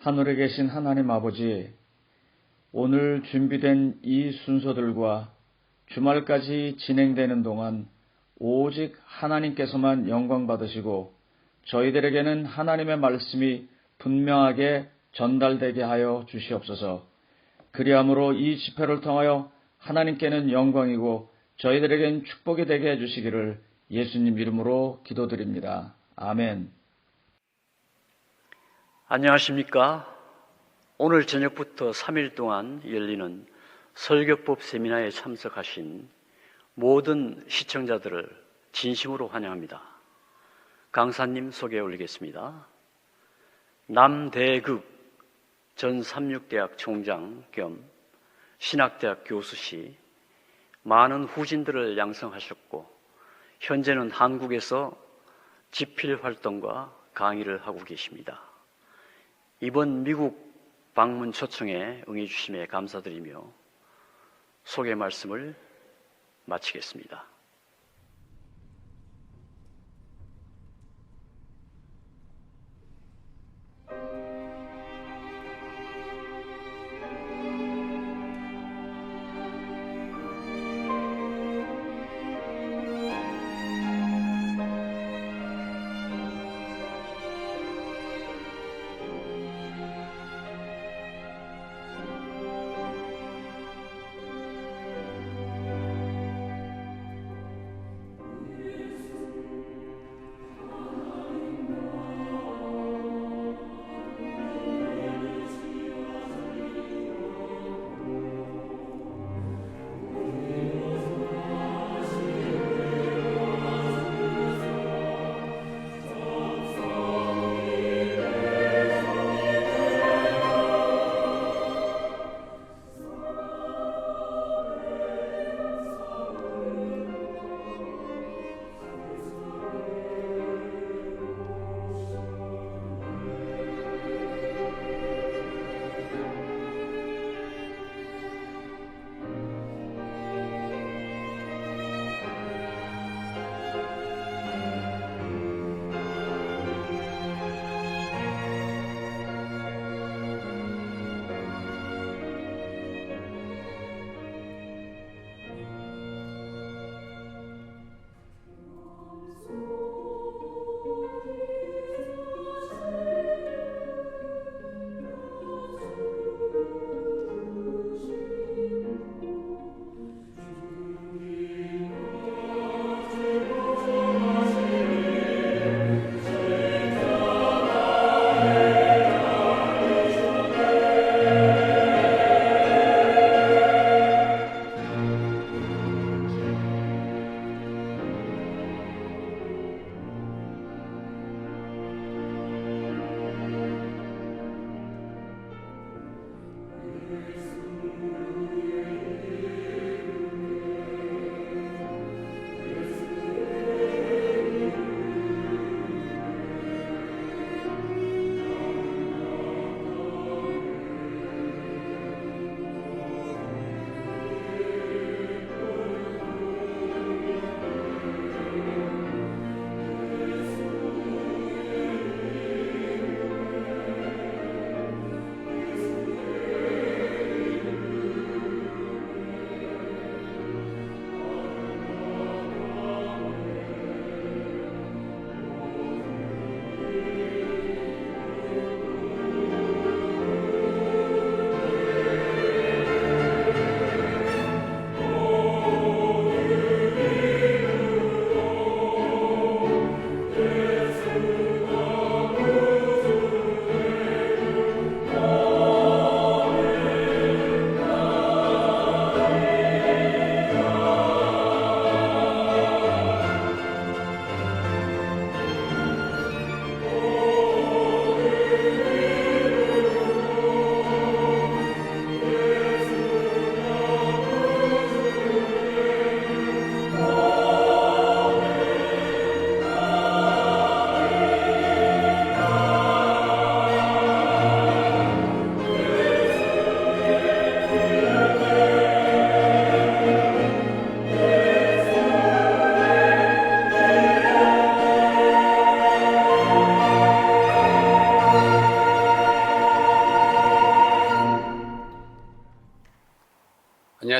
하늘에 계신 하나님 아버지, 오늘 준비된 이 순서들과 주말까지 진행되는 동안 오직 하나님께서만 영광 받으시고 저희들에게는 하나님의 말씀이 분명하게 전달되게 하여 주시옵소서. 그리함으로 이 집회를 통하여 하나님께는 영광이고 저희들에겐 축복이 되게 해주시기를 예수님 이름으로 기도드립니다. 아멘. 안녕하십니까? 오늘 저녁부터 3일 동안 열리는 설교법 세미나에 참석하신 모든 시청자들을 진심으로 환영합니다. 강사님 소개해 올리겠습니다. 남대극 전 삼육대학 총장 겸 신학대학 교수시, 많은 후진들을 양성하셨고 현재는 한국에서 집필 활동과 강의를 하고 계십니다. 이번 미국 방문 초청에 응해 주심에 감사드리며 소개 말씀을 마치겠습니다.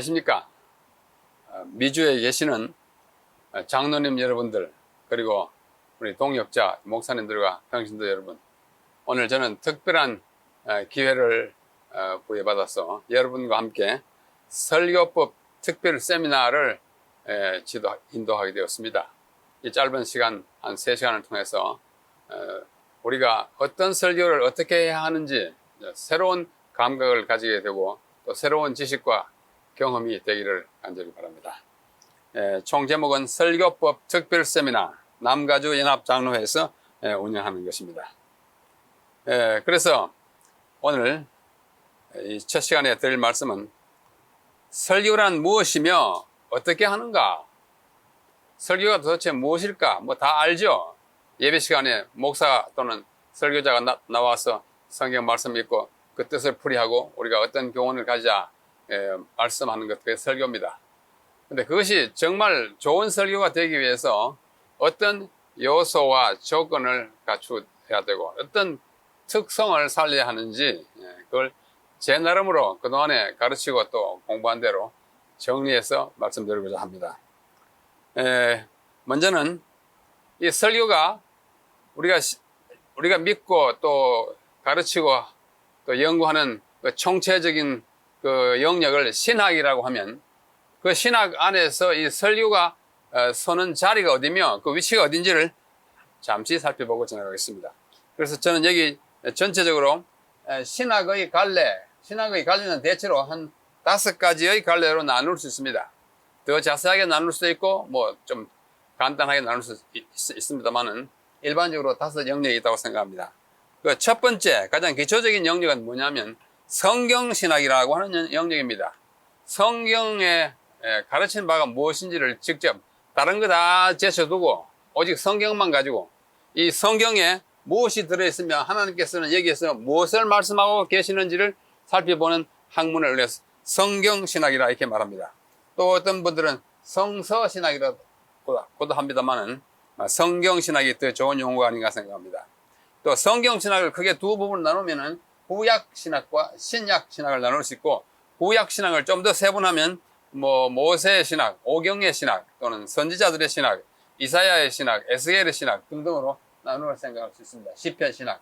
안녕하십니까. 미주에 계시는 장로님 여러분들, 그리고 우리 동역자 목사님들과 평신도 여러분, 오늘 저는 특별한 기회를 부여받아서 여러분과 함께 설교법 특별 세미나를 인도하게 되었습니다. 이 짧은 시간, 한 3시간을 통해서 우리가 어떤 설교를 어떻게 해야 하는지 새로운 감각을 가지게 되고 또 새로운 지식과 경험이 되기를 간절히 바랍니다. 총 제목은 설교법 특별 세미나 남가주 연합장로회에서 운영하는 것입니다. 그래서 오늘 이 첫 시간에 드릴 말씀은 설교란 무엇이며 어떻게 하는가? 설교가 도대체 무엇일까? 뭐 다 알죠? 예배 시간에 목사 또는 설교자가 나와서 성경 말씀 읽고 그 뜻을 풀이하고 우리가 어떤 교훈을 가지자 말씀하는 것, 그게 설교입니다. 근데 그것이 정말 좋은 설교가 되기 위해서 어떤 요소와 조건을 갖춰야 되고 어떤 특성을 살려야 하는지 그걸 제 나름으로 그동안에 가르치고 또 공부한 대로 정리해서 말씀드리고자 합니다. 먼저는 이 설교가 우리가 믿고 또 가르치고 또 연구하는 그 총체적인 그 영역을 신학이라고 하면 그 신학 안에서 이 설교가 서는 자리가 어디며 그 위치가 어딘지를 잠시 살펴보고 지나가겠습니다. 그래서 저는 여기 전체적으로 신학의 갈래는 대체로 한 5가지의 갈래로 나눌 수 있습니다. 더 자세하게 나눌 수도 있고 뭐 좀 간단하게 나눌 수 있습니다만은 일반적으로 5 영역이 있다고 생각합니다. 그 첫 번째 가장 기초적인 영역은 뭐냐면 성경신학이라고 하는 영역입니다. 성경에 가르치는 바가 무엇인지를 직접 다른 거 다 제쳐두고 오직 성경만 가지고 이 성경에 무엇이 들어있으며 하나님께서는 여기에서 무엇을 말씀하고 계시는지를 살펴보는 학문을 의뢰해서 성경신학이라 이렇게 말합니다. 또 어떤 분들은 성서신학이라고도 합니다만은 성경신학이 더 좋은 용어가 아닌가 생각합니다. 또 성경신학을 크게 2 부분으로 나누면은 구약신학과 신약신학을 나눌 수 있고, 구약신학을 좀 더 세분하면 뭐 모세의 신학, 오경의 신학 또는 선지자들의 신학, 이사야의 신학, 에스겔의 신학 등등으로 나누어 생각할 수 있습니다. 시편 신학.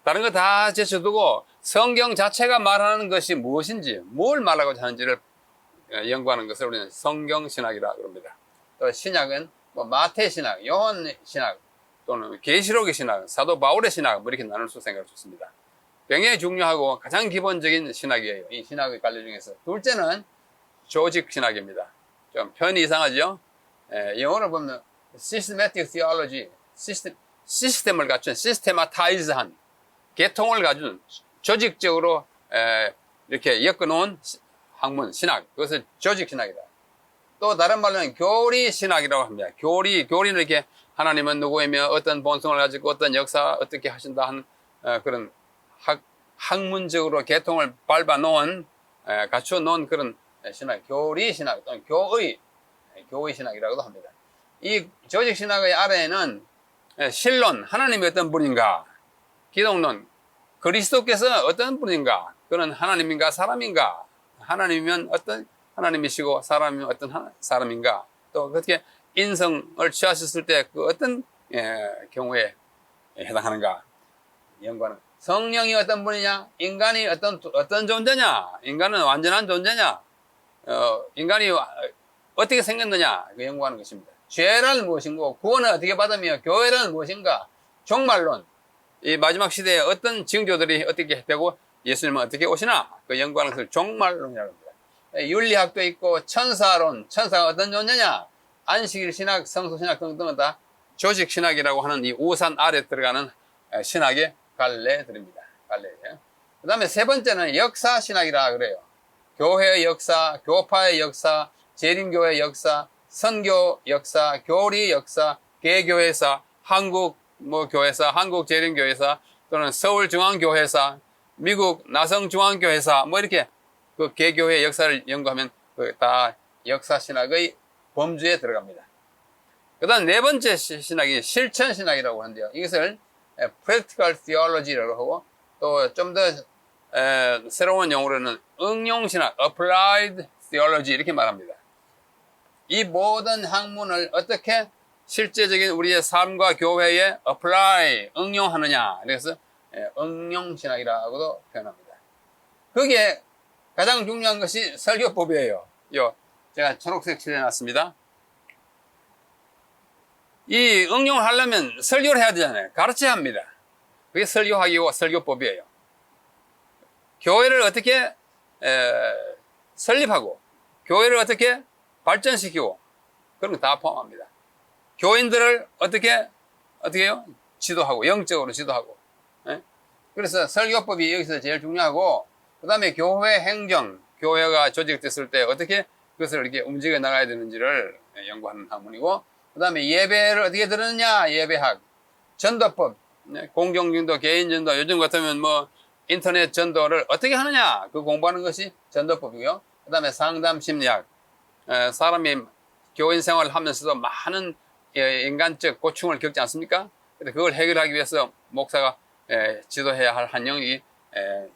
다른 거 다 제쳐두고 성경 자체가 말하는 것이 무엇인지, 뭘 말하고자 하는지를 연구하는 것을 우리는 성경신학이라고 합니다. 또 신약은 뭐 마태 신학, 요한 신학 또는 계시록의 신학, 사도 바울의 신학 뭐 이렇게 나눌 수 생각할 수 있습니다. 굉장히 중요하고 가장 기본적인 신학이에요. 이 신학의 관리 중에서. 둘째는 조직 신학입니다. 좀 편이 이상하죠? 영어로 보면 systematic theology, 시스템을 갖춘, 시스테마타이즈한, 계통을 가진, 조직적으로 이렇게 엮어놓은 학문, 신학, 그것을 조직 신학이다. 또 다른 말로는 교리 신학이라고 합니다. 교리는 이렇게 하나님은 누구이며 어떤 본성을 가지고 어떤 역사 어떻게 하신다 하는 그런 학문적으로 계통을 밟아놓은, 갖춰놓은 그런 신학, 교리 신학 또는 교의 신학이라고도 합니다. 이 조직 신학의 아래에는 신론, 하나님이 어떤 분인가, 기독론, 그리스도께서 어떤 분인가, 그는 하나님인가 사람인가, 하나님이면 어떤 하나님이시고 사람이면 어떤 사람인가, 또 그렇게 인성을 취하셨을 때 그 어떤 경우에 해당하는가 연구하는. 성령이 어떤 분이냐, 인간이 어떤 존재냐, 인간은 완전한 존재냐, 인간이 어떻게 생겼느냐, 그 연구하는 것입니다. 죄란 무엇인고, 구원을 어떻게 받으며, 교회란 무엇인가, 종말론, 이 마지막 시대에 어떤 징조들이 어떻게 되고 예수님은 어떻게 오시나, 그 연구하는 것을 종말론이라고 합니다. 윤리학도 있고 천사론, 천사가 어떤 존재냐, 안식일 신학, 성소신학 등등은 다 조직신학이라고 하는 이 우산 아래 들어가는 신학의 갈래들입니다. 갈래. 그 다음에 3번째는 역사신학이라 그래요. 교회의 역사, 교파의 역사, 재림교회 역사, 선교 역사, 교리 역사, 개교회사, 한국 교회사, 한국 재림교회사 또는 서울중앙교회사, 미국 나성중앙교회사 뭐 이렇게 그 개교회 역사를 연구하면 다 역사신학의 범주에 들어갑니다. 그 다음 4번째 신학이 실천신학이라고 하는데요. 이것을 practical theology라고 하고 또 좀 더 새로운 용어로는 응용신학, applied theology 이렇게 말합니다. 이 모든 학문을 어떻게 실제적인 우리의 삶과 교회에 apply, 응용하느냐. 그래서 응용신학이라고도 표현합니다. 거기에 가장 중요한 것이 설교법이에요. 제가 초록색 칠해놨습니다. 이 응용을 하려면 설교를 해야 되잖아요. 가르쳐야 합니다. 그게 설교학이고 설교법이에요. 교회를 어떻게 설립하고 교회를 어떻게 발전시키고 그런 거 다 포함합니다. 교인들을 어떻게 해요? 지도하고 영적으로 지도하고. 그래서 설교법이 여기서 제일 중요하고 그 다음에 교회 행정, 교회가 조직됐을 때 어떻게 그것을 이렇게 움직여 나가야 되는지를 연구하는 학문이고 그 다음에 예배를 어떻게 드느냐 예배학, 전도법, 공동전도, 개인전도, 요즘 같으면 뭐 인터넷 전도를 어떻게 하느냐 그 공부하는 것이 전도법이고요. 그 다음에 상담 심리학, 사람이 교인 생활을 하면서도 많은 인간적 고충을 겪지 않습니까? 그걸 해결하기 위해서 목사가 지도해야 할 한 영역이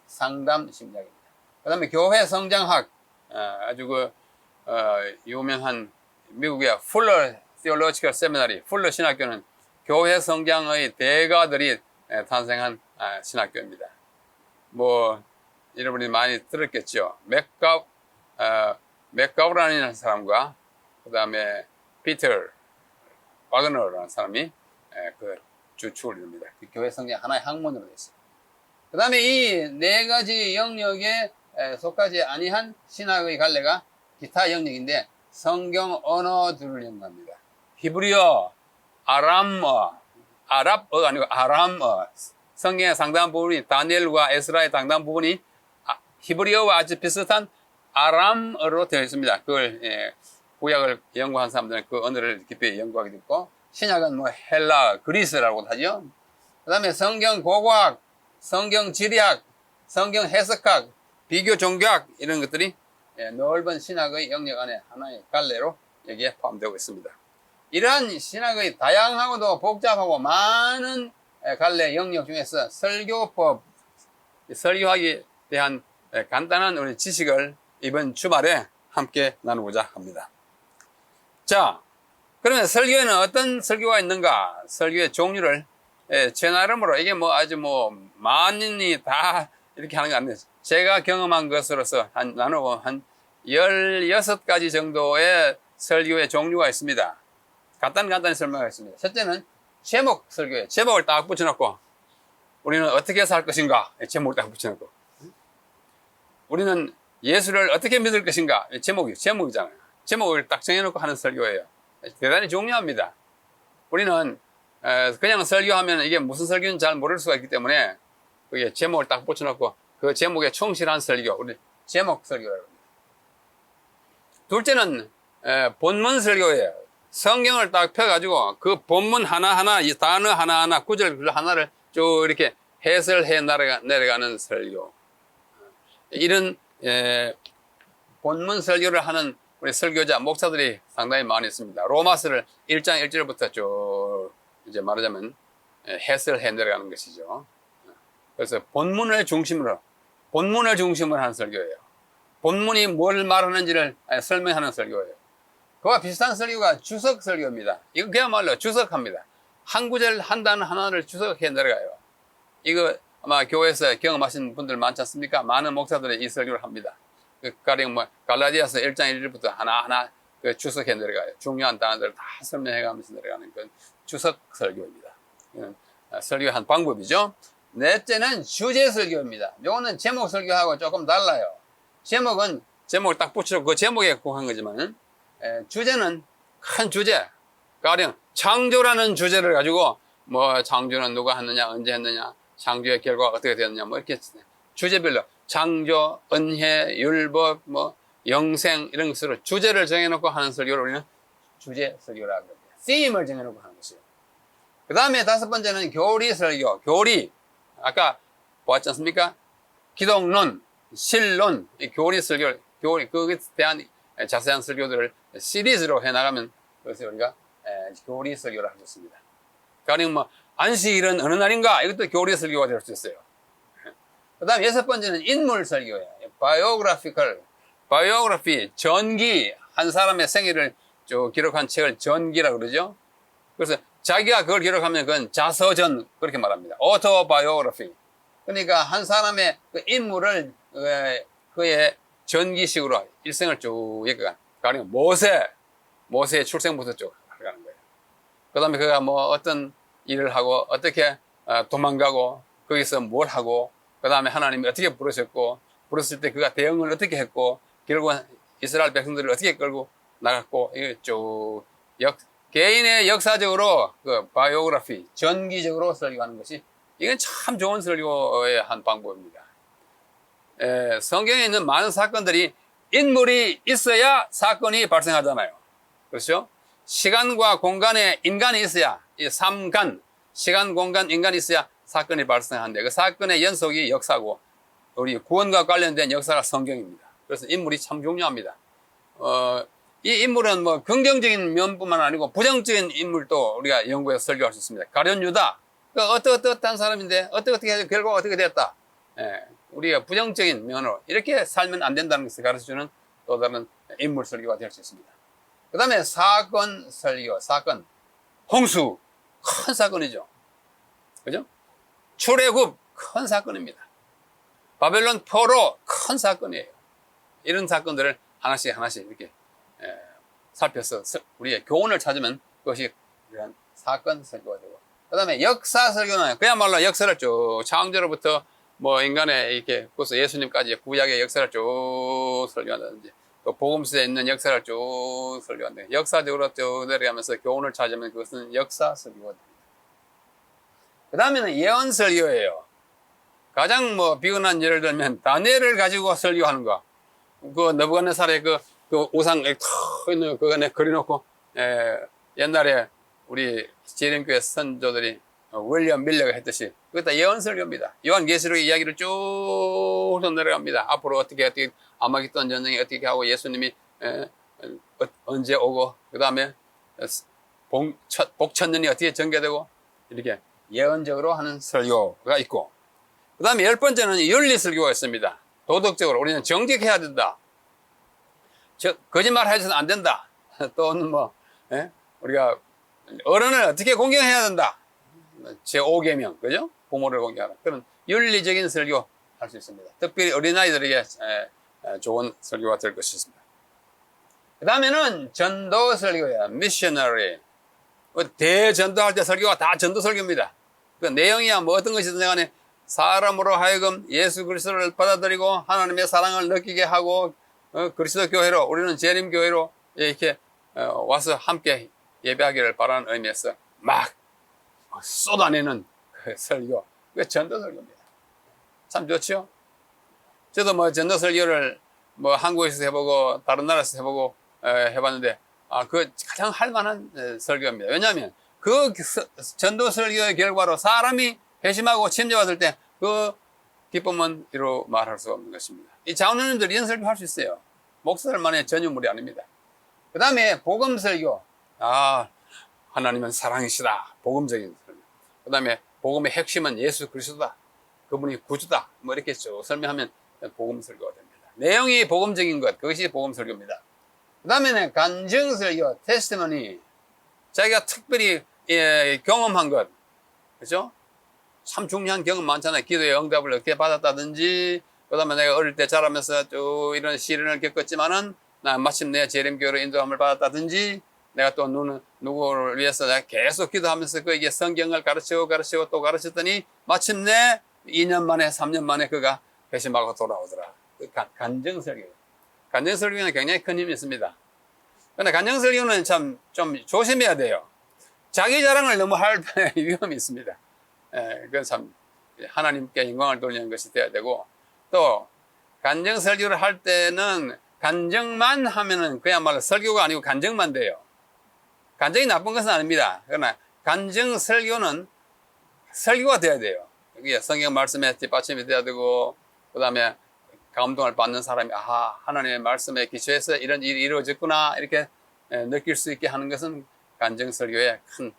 상담 심리학입니다. 그 다음에 교회 성장학, 아주 유명한 미국의 풀러 Theological Seminary, 풀러 신학교는 교회 성장의 대가들이 탄생한 신학교입니다. 뭐 여러분이 많이 들었겠죠. 맥가우라는 사람과 그 다음에 피터 와그너라는 사람이 그 주축을 이룹니다. 그 교회 성장 하나의 학문으로 되어 있습니다. 그 다음에 이 네 가지 영역에 속하지 아니한 신학의 갈래가 기타 영역인데 성경 언어들을 연구합니다. 히브리어, 아람어, 아랍어가 아니고 아람어. 성경의 상당 부분이 다니엘과 에스라의 상당 부분이 히브리어와 아주 비슷한 아람어로 되어 있습니다. 그걸 구약을 연구한 사람들은 그 언어를 깊이 연구하게 됐고 신약은 뭐 헬라, 그리스라고 하죠. 그 다음에 성경 고고학, 성경 지리학, 성경 해석학, 비교 종교학 이런 것들이 넓은 신학의 영역 안에 하나의 갈래로 여기에 포함되고 있습니다. 이러한 신학의 다양하고도 복잡하고 많은 갈래 영역 중에서 설교법, 설교학에 대한 간단한 우리 지식을 이번 주말에 함께 나누고자 합니다. 자, 그러면 설교에는 어떤 설교가 있는가? 설교의 종류를 제 나름으로 이게 뭐 아주 뭐 만인이 다 이렇게 하는 거 아니에요. 제가 경험한 것으로서 나누고 한 16가지 정도의 설교의 종류가 있습니다. 간단히 설명하겠습니다. 첫째는 제목 설교예요. 제목을 딱 붙여놓고 우리는 어떻게 살 것인가? 제목을 딱 붙여놓고 우리는 예수를 어떻게 믿을 것인가? 제목이잖아요. 제목을 딱 정해놓고 하는 설교예요. 대단히 중요합니다. 우리는 그냥 설교하면 이게 무슨 설교인지 잘 모를 수가 있기 때문에 그게 제목을 딱 붙여놓고 그 제목에 충실한 설교, 우리 제목 설교라고 합니다. 둘째는 본문 설교예요. 성경을 딱 펴가지고 그 본문 하나하나, 이 단어 하나하나, 구절 하나를 쭉 이렇게 해설해 내려가는 설교. 이런 본문 설교를 하는 우리 설교자, 목사들이 상당히 많이 있습니다. 로마서를 1장 1절부터 쭉 이제 말하자면 해설해 내려가는 것이죠. 그래서 본문을 중심으로 하는 설교예요. 본문이 뭘 말하는지를 설명하는 설교예요. 그와 비슷한 설교가 주석 설교입니다. 이거 그야말로 주석합니다. 한 구절 한 단어 하나를 주석해 내려가요. 이거 아마 교회에서 경험하신 분들 많지 않습니까? 많은 목사들이 이 설교를 합니다. 가령 뭐 갈라디아서 1장 1절부터 하나하나 그 주석해 내려가요. 중요한 단어들을 다 설명해 가면서 내려가는 그 주석 설교입니다. 이건 설교의 한 방법이죠. 넷째는 주제 설교입니다. 요거는 제목 설교하고 조금 달라요. 제목을 딱 붙이고 그 제목에 국한 거지만 주제는 큰 주제. 가령 창조라는 주제를 가지고 뭐 창조는 누가 했느냐, 언제 했느냐, 창조의 결과가 어떻게 되었느냐, 뭐 이렇게 주제별로 창조, 은혜, 율법, 뭐 영생 이런 것으로 주제를 정해놓고 하는 설교를 우리는 주제 설교라고 합니다. theme을 정해놓고 하는 것이에요. 그 다음에 다섯 번째는 교리 설교. 교리. 아까 보았지 않습니까? 기독론, 실론, 교리 설교, 그것에 대한 자세한 설교들을 시리즈로 해나가면 그것을 우리가 교리 설교를 할 수 있습니다. 가령 뭐 안식일은 어느 날인가? 이것도 교리 설교가 될 수 있어요. 그 다음 여섯 번째는 인물 설교예요. 바이오그래피, 전기, 한 사람의 생애를 쭉 기록한 책을 전기라고 그러죠. 그래서 자기가 그걸 기록하면 그건 자서전 그렇게 말합니다. 오토바이오그래피. 그러니까 한 사람의 그 인물을 그의 전기식으로 일생을 쭉 가는 모세의 출생부터 쭉 가는 거예요. 그 다음에 그가 뭐 어떤 일을 하고 어떻게 도망가고 거기서 뭘 하고 그 다음에 하나님이 어떻게 부르셨고 부르실 때 그가 대응을 어떻게 했고 결국은 이스라엘 백성들을 어떻게 끌고 나갔고 이게 쭉 개인의 역사적으로 그 바이오그래피 전기적으로 설교하는 것이 이건 참 좋은 설교의 한 방법입니다. 성경에 있는 많은 사건들이 인물이 있어야 사건이 발생하잖아요. 그렇죠? 시간과 공간에 인간이 있어야 이 삼간 시간 공간 인간이 있어야 사건이 발생하는데 그 사건의 연속이 역사고 우리 구원과 관련된 역사가 성경입니다. 그래서 인물이 참 중요합니다. 이 인물은 뭐 긍정적인 면뿐만 아니고 부정적인 인물도 우리가 연구해서 설교할 수 있습니다. 가룟 유다 어떠한 사람인데 어떻게 해서 결과가 어떻게 됐다. 우리가 부정적인 면으로 이렇게 살면 안 된다는 것을 가르쳐주는 또 다른 인물 설교가 될 수 있습니다. 그 다음에 사건 설교, 사건 홍수 큰 사건이죠. 그죠? 출애굽 큰 사건입니다. 바벨론 포로 큰 사건이에요. 이런 사건들을 하나씩 이렇게 살펴서 우리의 교훈을 찾으면 그것이 이런 사건 설교가 되고 그 다음에 역사 설교는 그야말로 역사를 쭉 창조로부터 뭐 인간의 이렇게 그래서 예수님까지 구약의 역사를 쭉 설교한다든지 또 복음서에 있는 역사를 쭉 설교한다. 역사적으로 쭉 내려가면서 교훈을 찾으면 그것은 역사 설교가 됩니다. 그 다음에는 예언 설교예요. 가장 뭐 비근한 예를 들면 다니엘을 가지고 설교하는 거. 그 느부갓네살의 그 우상 탁 있는 그거 내 그려놓고 옛날에 우리 재림교회 선조들이 윌리엄 밀러가 했듯이 그것 다 예언 설교입니다. 요한계시록의 이야기를 쭉 내려갑니다. 앞으로 어떻게 아마겟돈 전쟁이 어떻게 하고 예수님이 언제 오고 그 다음에 복천년이 어떻게 전개되고 이렇게 예언적으로 하는 설교가 있고 그 다음에 10번째는 윤리 설교가 있습니다. 도덕적으로 우리는 정직해야 된다. 거짓말 해서는 안 된다. 또는 뭐 우리가 어른을 어떻게 공경해야 된다. 제5계명 그죠? 부모를 공경하라. 그런 윤리적인 설교 할 수 있습니다. 특별히 어린아이들에게 좋은 설교가 될 것입니다. 그 다음에는 전도 설교야. 미셔너리. 대전도할 때 설교가 다 전도 설교입니다. 그 내용이야 뭐 어떤 것이든 간에 사람으로 하여금 예수 그리스도를 받아들이고 하나님의 사랑을 느끼게 하고 그리스도 교회로 우리는 재림교회로 이렇게 와서 함께 예배하기를 바라는 의미에서 막 쏟아내는 그 설교 그 전도 설교입니다. 참 좋죠? 저도 뭐 전도 설교를 뭐 한국에서 해보고 다른 나라에서 해보고 해봤는데 그 가장 할만한 설교입니다. 왜냐하면 그 전도 설교의 결과로 사람이 회심하고 침례받을 때 그 기쁨은 이루 말할 수 없는 것입니다. 이 장로님들 이런 설교 할 수 있어요. 목사들만의 전유물이 아닙니다. 그 다음에 복음 설교. 하나님은 사랑이시다. 복음적인 설교. 그 다음에 복음의 핵심은 예수 그리스도다. 그분이 구주다. 뭐 이렇게 쭉 설명하면 복음 설교가 됩니다. 내용이 복음적인 것. 그것이 복음 설교입니다. 그 다음에는 간증 설교. 테스티머니. 자기가 특별히 경험한 것. 그렇죠? 참 중요한 경험 많잖아요. 기도의 응답을 어떻게 받았다든지, 그 다음에 내가 어릴 때 자라면서 또 이런 시련을 겪었지만은, 나 마침내 재림교회로 인도함을 받았다든지, 내가 또 누구를 위해서 내가 계속 기도하면서 그에게 성경을 가르치고 또 가르쳤더니, 마침내 2년 만에, 3년 만에 그가 회심하고 돌아오더라. 간증설교. 간증설교는 굉장히 큰 힘이 있습니다. 그런데 간증설교는 참 좀 조심해야 돼요. 자기 자랑을 너무 할 위험이 있습니다. 그건 참 하나님께 영광을 돌리는 것이 되어야 되고 또 간증 설교를 할 때는 간증만 하면은 그야말로 설교가 아니고 간증만 돼요. 간증이 나쁜 것은 아닙니다. 그러나 간증 설교는 설교가 돼야 돼요. 이게 성경 말씀에 뒷받침이 돼야 되고 그 다음에 감동을 받는 사람이 하나님의 말씀에 기초해서 이런 일이 이루어졌구나 이렇게 느낄 수 있게 하는 것은 간증 설교의 큰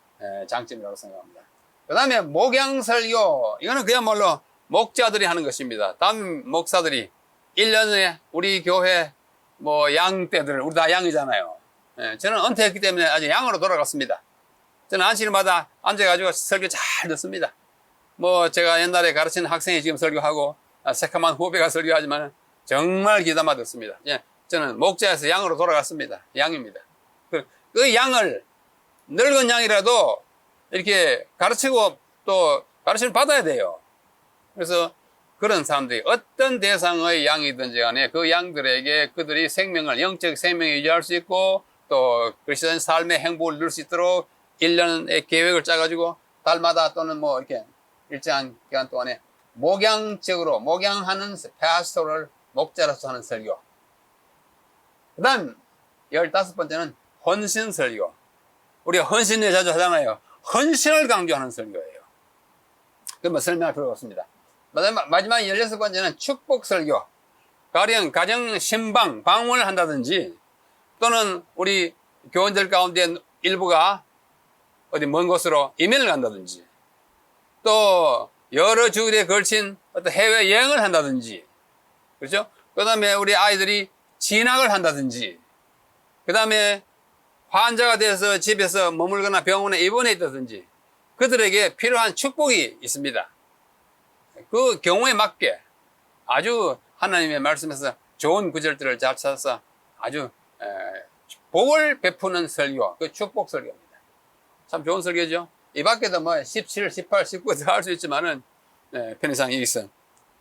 장점이라고 생각합니다. 그 다음에 목양설교. 이거는 그야말로 목자들이 하는 것입니다. 담임 목사들이 1년에 우리 교회 뭐 양떼들, 우리 다 양이잖아요. 예, 저는 은퇴했기 때문에 아직 양으로 돌아갔습니다. 저는 안식일마다 앉아가지고 설교 잘 듣습니다. 뭐 제가 옛날에 가르치는 학생이 지금 설교하고 새카만 후배가 설교하지만 정말 귀담아 듣습니다. 예, 저는 목자에서 양으로 돌아갔습니다. 양입니다. 그 양을 늙은 양이라도 이렇게 가르치고 또 가르침을 받아야 돼요. 그래서 그런 사람들이 어떤 대상의 양이든지 간에 그 양들에게 그들이 생명을, 영적 생명을 유지할 수 있고 또 그리스도인 삶의 행복을 누릴 수 있도록 1년의 계획을 짜가지고 달마다 또는 뭐 이렇게 일정한 기간 동안에 목양적으로 목양하는 파스토를 목자로서 하는 설교. 그 다음 15번째는 헌신 설교. 우리가 헌신을 자주 하잖아요. 헌신을 강조하는 설교예요. 그러면 설명할 필요가 없습니다. 마지막 16번째는 축복 설교. 가령 가정 신방 방문을 한다든지 또는 우리 교원들 가운데 일부가 어디 먼 곳으로 이민을 간다든지 또 여러 주일에 걸친 어떤 해외 여행을 한다든지 그렇죠? 그 다음에 우리 아이들이 진학을 한다든지 그 다음에 환자가 돼서 집에서 머물거나 병원에 입원해 있다든지 그들에게 필요한 축복이 있습니다. 그 경우에 맞게 아주 하나님의 말씀에서 좋은 구절들을 잘 찾아서 아주 복을 베푸는 설교, 그 축복 설교입니다. 참 좋은 설교죠. 이 밖에도 뭐 17, 18, 19 더 할 수 있지만은 편의상 여기 있어.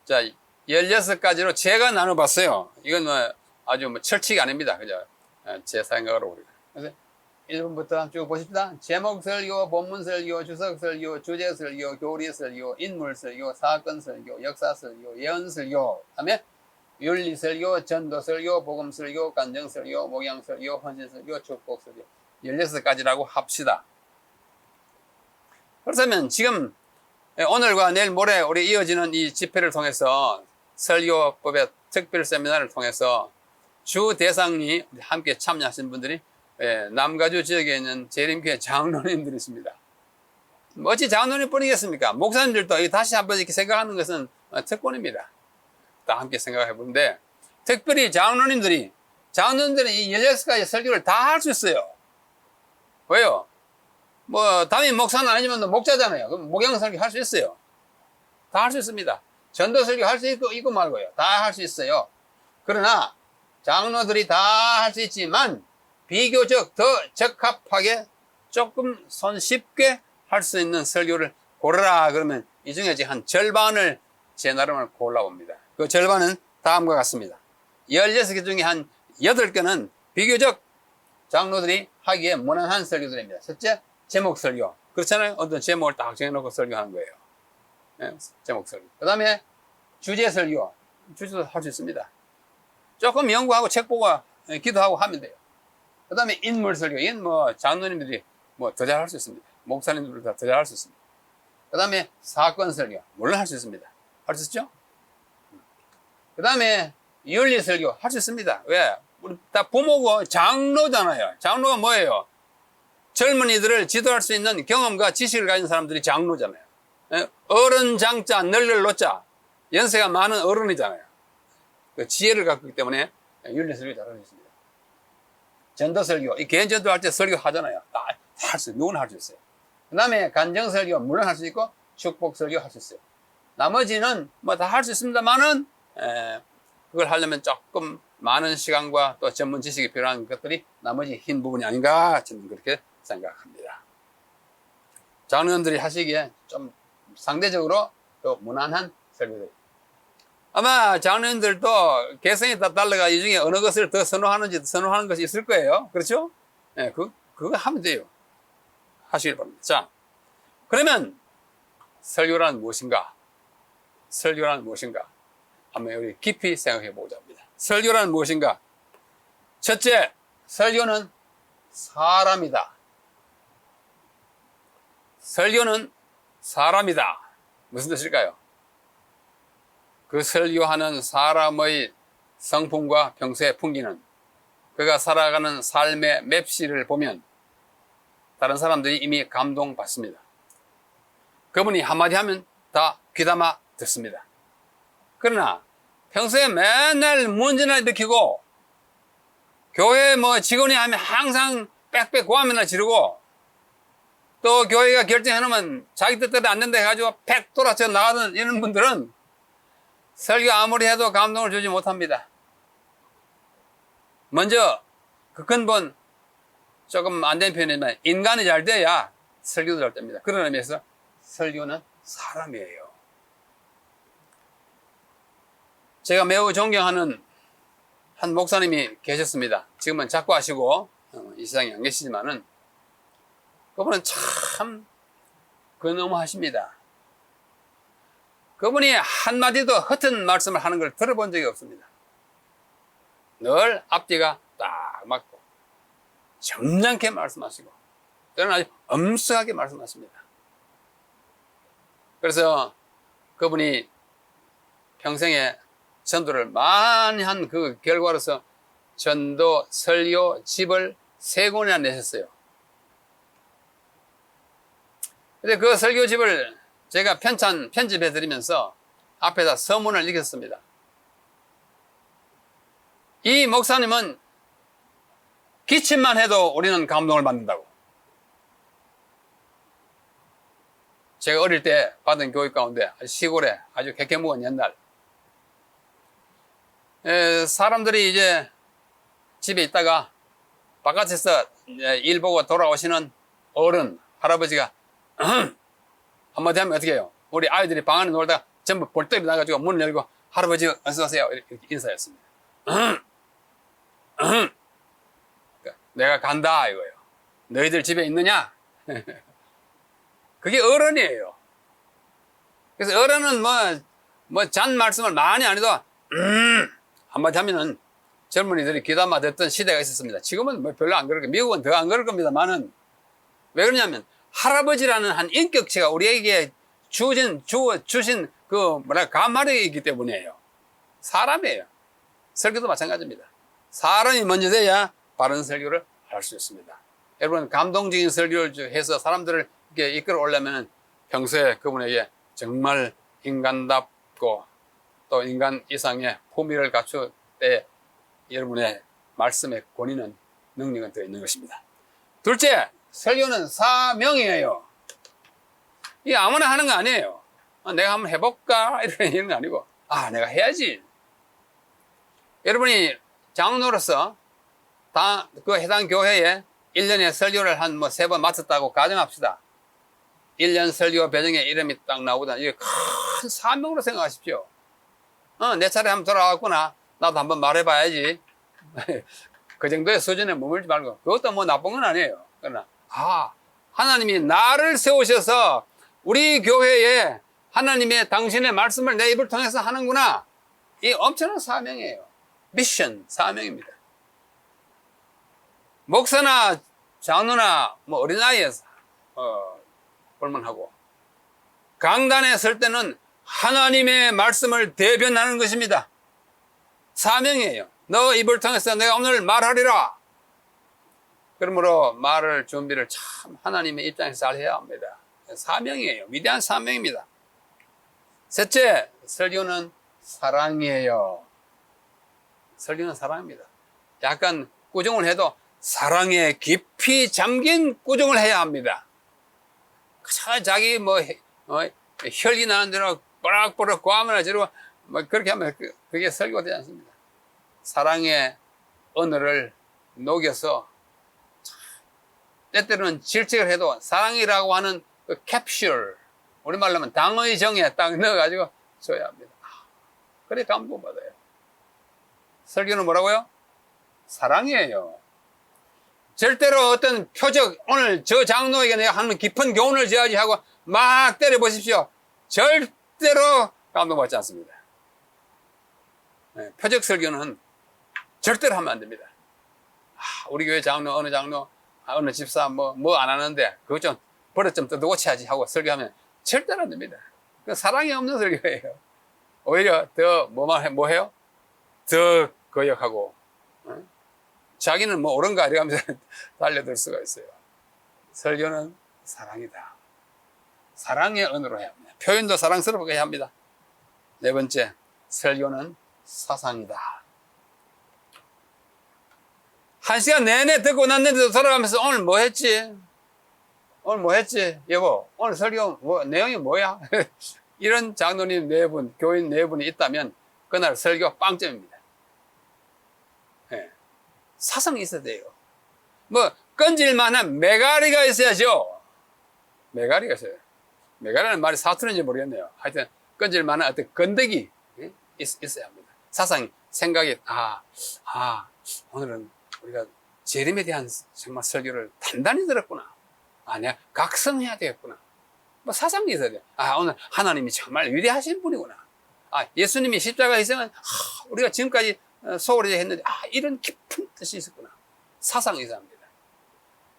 자, 16가지로 제가 나눠봤어요. 이건 뭐 아주 뭐 철칙이 아닙니다. 그죠? 제 생각으로 우리가. 그래서 1번부터 쭉 보십시다. 제목 설교, 본문 설교, 주석 설교, 주제 설교, 교리 설교, 인물 설교, 사건 설교, 역사 설교, 예언 설교, 다음에 윤리 설교, 전도 설교, 복음 설교, 간증 설교, 목양 설교, 헌신 설교, 축복 설교 16가지라고 합시다. 그렇다면 지금 오늘과 내일 모레 우리 이어지는 이 집회를 통해서 설교법의 특별 세미나를 통해서 주 대상이 함께 참여하신 분들이 남가주 지역에 있는 재림교회 장로님들이 있습니다. 어찌 장로님 뿐이겠습니까? 목사님들도 다시 한번 이렇게 생각하는 것은 특권입니다. 다 함께 생각해 보는데 특별히 장로님들은 이 16가지 설교를 다 할 수 있어요. 왜요? 뭐 담임 목사는 아니지만 목자잖아요. 그럼 목양 설교 할 수 있어요. 다 할 수 있습니다. 전도 설교 할 수 있고 말고요. 다 할 수 있어요. 그러나 장로들이 다 할 수 있지만 비교적 더 적합하게 조금 손쉽게 할 수 있는 설교를 고르라 그러면 이 중에 한 절반을 제 나름을 골라봅니다. 그 절반은 다음과 같습니다. 16개 중에 한 8개는 비교적 장로들이 하기에 무난한 설교들입니다. 첫째, 제목 설교. 그렇잖아요. 어떤 제목을 딱 정해놓고 설교하는 거예요. 네, 제목 설교. 그 다음에 주제 설교. 주제도 할 수 있습니다. 조금 연구하고 책 보고 기도하고 하면 돼요. 그 다음에 인물 설교. 이건 뭐 장로님들이 뭐 더 잘할 수 있습니다. 목사님들도 더 잘할 수 있습니다. 그 다음에 사건 설교. 물론 할 수 있습니다. 할 수 있죠? 그 다음에 윤리 설교 할 수 있습니다. 왜? 우리 다 부모고 장로잖아요. 장로가 뭐예요? 젊은이들을 지도할 수 있는 경험과 지식을 가진 사람들이 장로잖아요. 어른 장자 널널 놓자 연세가 많은 어른이잖아요. 그 지혜를 갖고 있기 때문에 윤리 설교 잘할 수 있습니다. 전도 설교, 이 개인 전도 할 때 설교 하잖아요. 다 할 수 있어요. 누구나 할 수 있어요. 그 다음에 간증 설교 물론 할 수 있고 축복 설교 할 수 있어요. 나머지는 뭐 다 할 수 있습니다만은 그걸 하려면 조금 많은 시간과 또 전문 지식이 필요한 것들이 나머지 흰 부분이 아닌가 저는 그렇게 생각합니다. 장로님들이 하시기에 좀 상대적으로 또 무난한 설교들. 아마 장로님들도 개성에 따라가 이 중에 어느 것을 더 선호하는지 선호하는 것이 있을 거예요. 그렇죠? 네, 그거 하면 돼요. 하시길 바랍니다. 자, 그러면 설교란 무엇인가? 설교란 무엇인가? 한번 우리 깊이 생각해 보자 합니다. 설교란 무엇인가? 첫째, 설교는 사람이다. 설교는 사람이다. 무슨 뜻일까요? 그 설교하는 사람의 성품과 평소의 풍기는 그가 살아가는 삶의 맵시를 보면 다른 사람들이 이미 감동받습니다. 그분이 한마디 하면 다 귀담아 듣습니다. 그러나 평소에 맨날 문제나 일으키고 교회 뭐 직원이 하면 항상 빽빽 고함이나 지르고, 또 교회가 결정해놓으면 자기 뜻대로 안 된다 해가지고 팩 돌아쳐 나가던 이런 분들은 설교 아무리 해도 감동을 주지 못합니다. 먼저 그 근본, 조금 안 된 표현이지만 인간이 잘 돼야 설교도 잘 됩니다. 그런 의미에서 설교는 사람이에요. 제가 매우 존경하는 한 목사님이 계셨습니다. 지금은 작고하시고 이 세상에 안 계시지만은 그분은 참 근엄하십니다. 그분이 한마디도 허튼 말씀을 하는 걸 들어본 적이 없습니다. 늘 앞뒤가 딱 맞고 점잖게 말씀하시고 때로는 아주 엄숙하게 말씀하십니다. 그래서 그분이 평생에 전도를 많이 한 그 결과로서 전도 설교 집을 3권이나 내셨어요. 근데 그 설교집을 제가 편집해 드리면서 앞에다 서문을 읽었습니다. 이 목사님은 기침만 해도 우리는 감동을 받는다고. 제가 어릴 때 받은 교육 가운데 시골에 아주 개개묵은 옛날, 사람들이 이제 집에 있다가 바깥에서 일 보고 돌아오시는 어른, 할아버지가 한마디 하면 어떻게 해요? 우리 아이들이 방 안에 놀다가 전부 벌떡 나가지고 문을 열고 할아버지 어서 오세요 이렇게 인사했습니다. 내가 간다 이거예요. 너희들 집에 있느냐? 그게 어른이에요. 그래서 어른은 잔 말씀을 많이 안 해도 한마디 하면은 젊은이들이 귀담아 듣던 시대가 있었습니다. 지금은 뭐 별로 안 그럴 거예요. 미국은 더 안 그럴 겁니다만은 왜 그러냐면 할아버지라는 한 인격체가 우리에게 주신 그 가마력이기 때문이에요. 사람이에요. 설교도 마찬가지입니다. 사람이 먼저 돼야 바른 설교를 할 수 있습니다. 여러분, 감동적인 설교를 해서 사람들을 이렇게 이끌어 오려면 평소에 그분에게 정말 인간답고 또 인간 이상의 품위를 갖출 때 여러분의 말씀의 권위는 능력은 되어 있는 것입니다. 둘째, 설교는 사명이에요. 이게 아무나 하는 거 아니에요. 내가 한번 해볼까? 이런 거 아니고, 내가 해야지. 여러분이 장로로서 그 해당 교회에 1년에 설교를 한 3번 맡았다고 가정합시다. 1년 설교 배정에 이름이 딱 나오거든. 이게 큰 사명으로 생각하십시오. 내 차례 한번 돌아왔구나. 나도 한번 말해봐야지. 그 정도의 수준에 머물지 말고. 그것도 뭐 나쁜 건 아니에요. 그러나, 하나님이 나를 세우셔서 우리 교회에 하나님의 당신의 말씀을 내 입을 통해서 하는구나. 이 엄청난 사명이에요. 미션, 사명입니다. 목사나 장로나 어린아이에 볼만하고, 강단에 설 때는 하나님의 말씀을 대변하는 것입니다. 사명이에요. 너 입을 통해서 내가 오늘 말하리라. 그러므로 말을 준비를 참 하나님의 입장에서 잘 해야 합니다. 사명이에요. 위대한 사명입니다. 셋째, 설교는 사랑이에요. 설교는 사랑입니다. 약간 꾸중을 해도 사랑에 깊이 잠긴 꾸중을 해야 합니다. 자기 혈기 나는 대로 뽀락뽀락 고하면 지르고 그렇게 하면 그게 설교가 되지 않습니다. 사랑의 언어를 녹여서 때때로는 질책을 해도 사랑이라고 하는 그 캡슐, 우리말로 하면 당의 정에 딱 넣어가지고 줘야 합니다. 그래 감동받아요. 설교는 뭐라고요? 사랑이에요. 절대로 어떤 표적, 오늘 저 장로에게 내가 하는 깊은 교훈을 줘야지 하고 막 때려보십시오. 절대로 감동받지 않습니다. 표적 설교는 절대로 하면 안 됩니다. 우리 교회 장로, 어느 장로, 어느 집사 뭐 안 하는데 그것 좀 버릇 좀 뜯어고쳐야지 하고 설교하면 절대로 안 됩니다. 그 사랑이 없는 설교예요. 오히려 더 뭐 해요? 더 거역하고 자기는 옳은가 이러면서 달려들 수가 있어요. 설교는 사랑이다. 사랑의 언어로 해야 합니다. 표현도 사랑스럽게 해야 합니다. 네 번째, 설교는 사상이다. 한 시간 내내 듣고 났는데도 돌아가면서 오늘 뭐 했지? 오늘 뭐 했지? 여보, 오늘 설교 뭐, 내용이 뭐야? 이런 장로님 4분, 교인 4분이 있다면 그날 설교 빵점입니다. 네. 사성이 있어야 돼요. 뭐 건질만한 메가리가 있어야죠. 메가리가 있어요. 메가리라는 말이 사투리인지 모르겠네요. 하여튼 건질만한 어떤 건더기 있어야 합니다. 사상, 생각이 오늘은 우리가 재림에 대한 정말 설교를 단단히 들었구나. 내가 각성해야 되겠구나. 뭐 사상이 있어야 돼요. 오늘 하나님이 정말 위대하신 분이구나. 예수님이 십자가 희생은 우리가 지금까지 소홀히 했는데 이런 깊은 뜻이 있었구나. 사상이 있어야 합니다.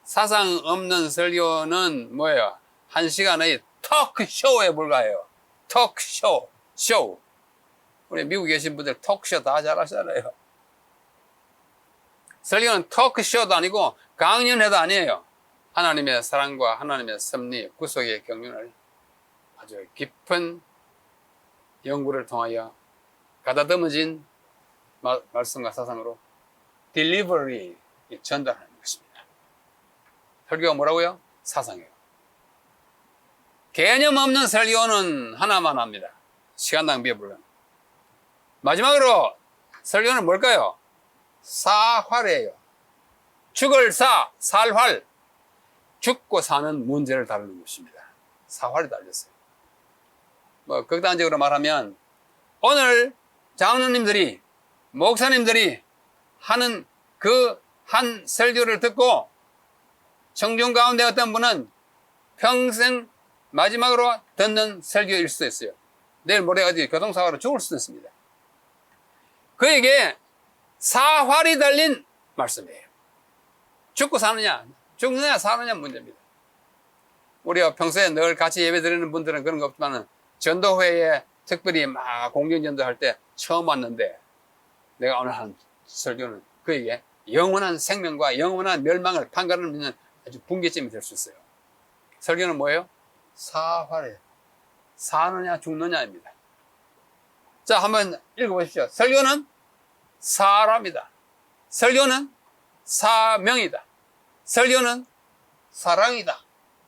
사상 없는 설교는 뭐예요? 1시간의 토크쇼에 불과해요. 토크쇼. 우리 미국에 계신 분들 토크쇼 다 잘하시잖아요. 설교는 토크쇼도 아니고 강연회도 아니에요. 하나님의 사랑과 하나님의 섭리, 구속의 경륜을 아주 깊은 연구를 통하여 가다듬어진 말씀과 사상으로 딜리버리 전달하는 것입니다. 설교가 뭐라고요? 사상이에요. 개념 없는 설교는 하나만 합니다. 시간 낭비에 불과합니다. 마지막으로 설교는 뭘까요? 사활이에요. 죽을 살활. 죽고 사는 문제를 다루는 것입니다. 사활이 달렸어요. 뭐 극단적으로 말하면 오늘 장로님들이 목사님들이 하는 그 한 설교를 듣고 청중 가운데 어떤 분은 평생 마지막으로 듣는 설교일 수도 있어요. 내일 모레 어디 교통사고로 죽을 수도 있습니다. 그에게 사활이 달린 말씀이에요. 죽고 사느냐, 죽느냐 사느냐 문제입니다. 우리가 평소에 늘 같이 예배 드리는 분들은 그런 거 없지만 전도회에 특별히 막 공경전도할 때 처음 왔는데 내가 오늘 한 설교는 그에게 영원한 생명과 영원한 멸망을 판가르는 아주 분기점이 될 수 있어요. 설교는 뭐예요? 사활이에요. 사느냐 죽느냐입니다. 자, 한번 읽어보십시오. 설교는 사람이다. 설교는 사명이다. 설교는 사랑이다.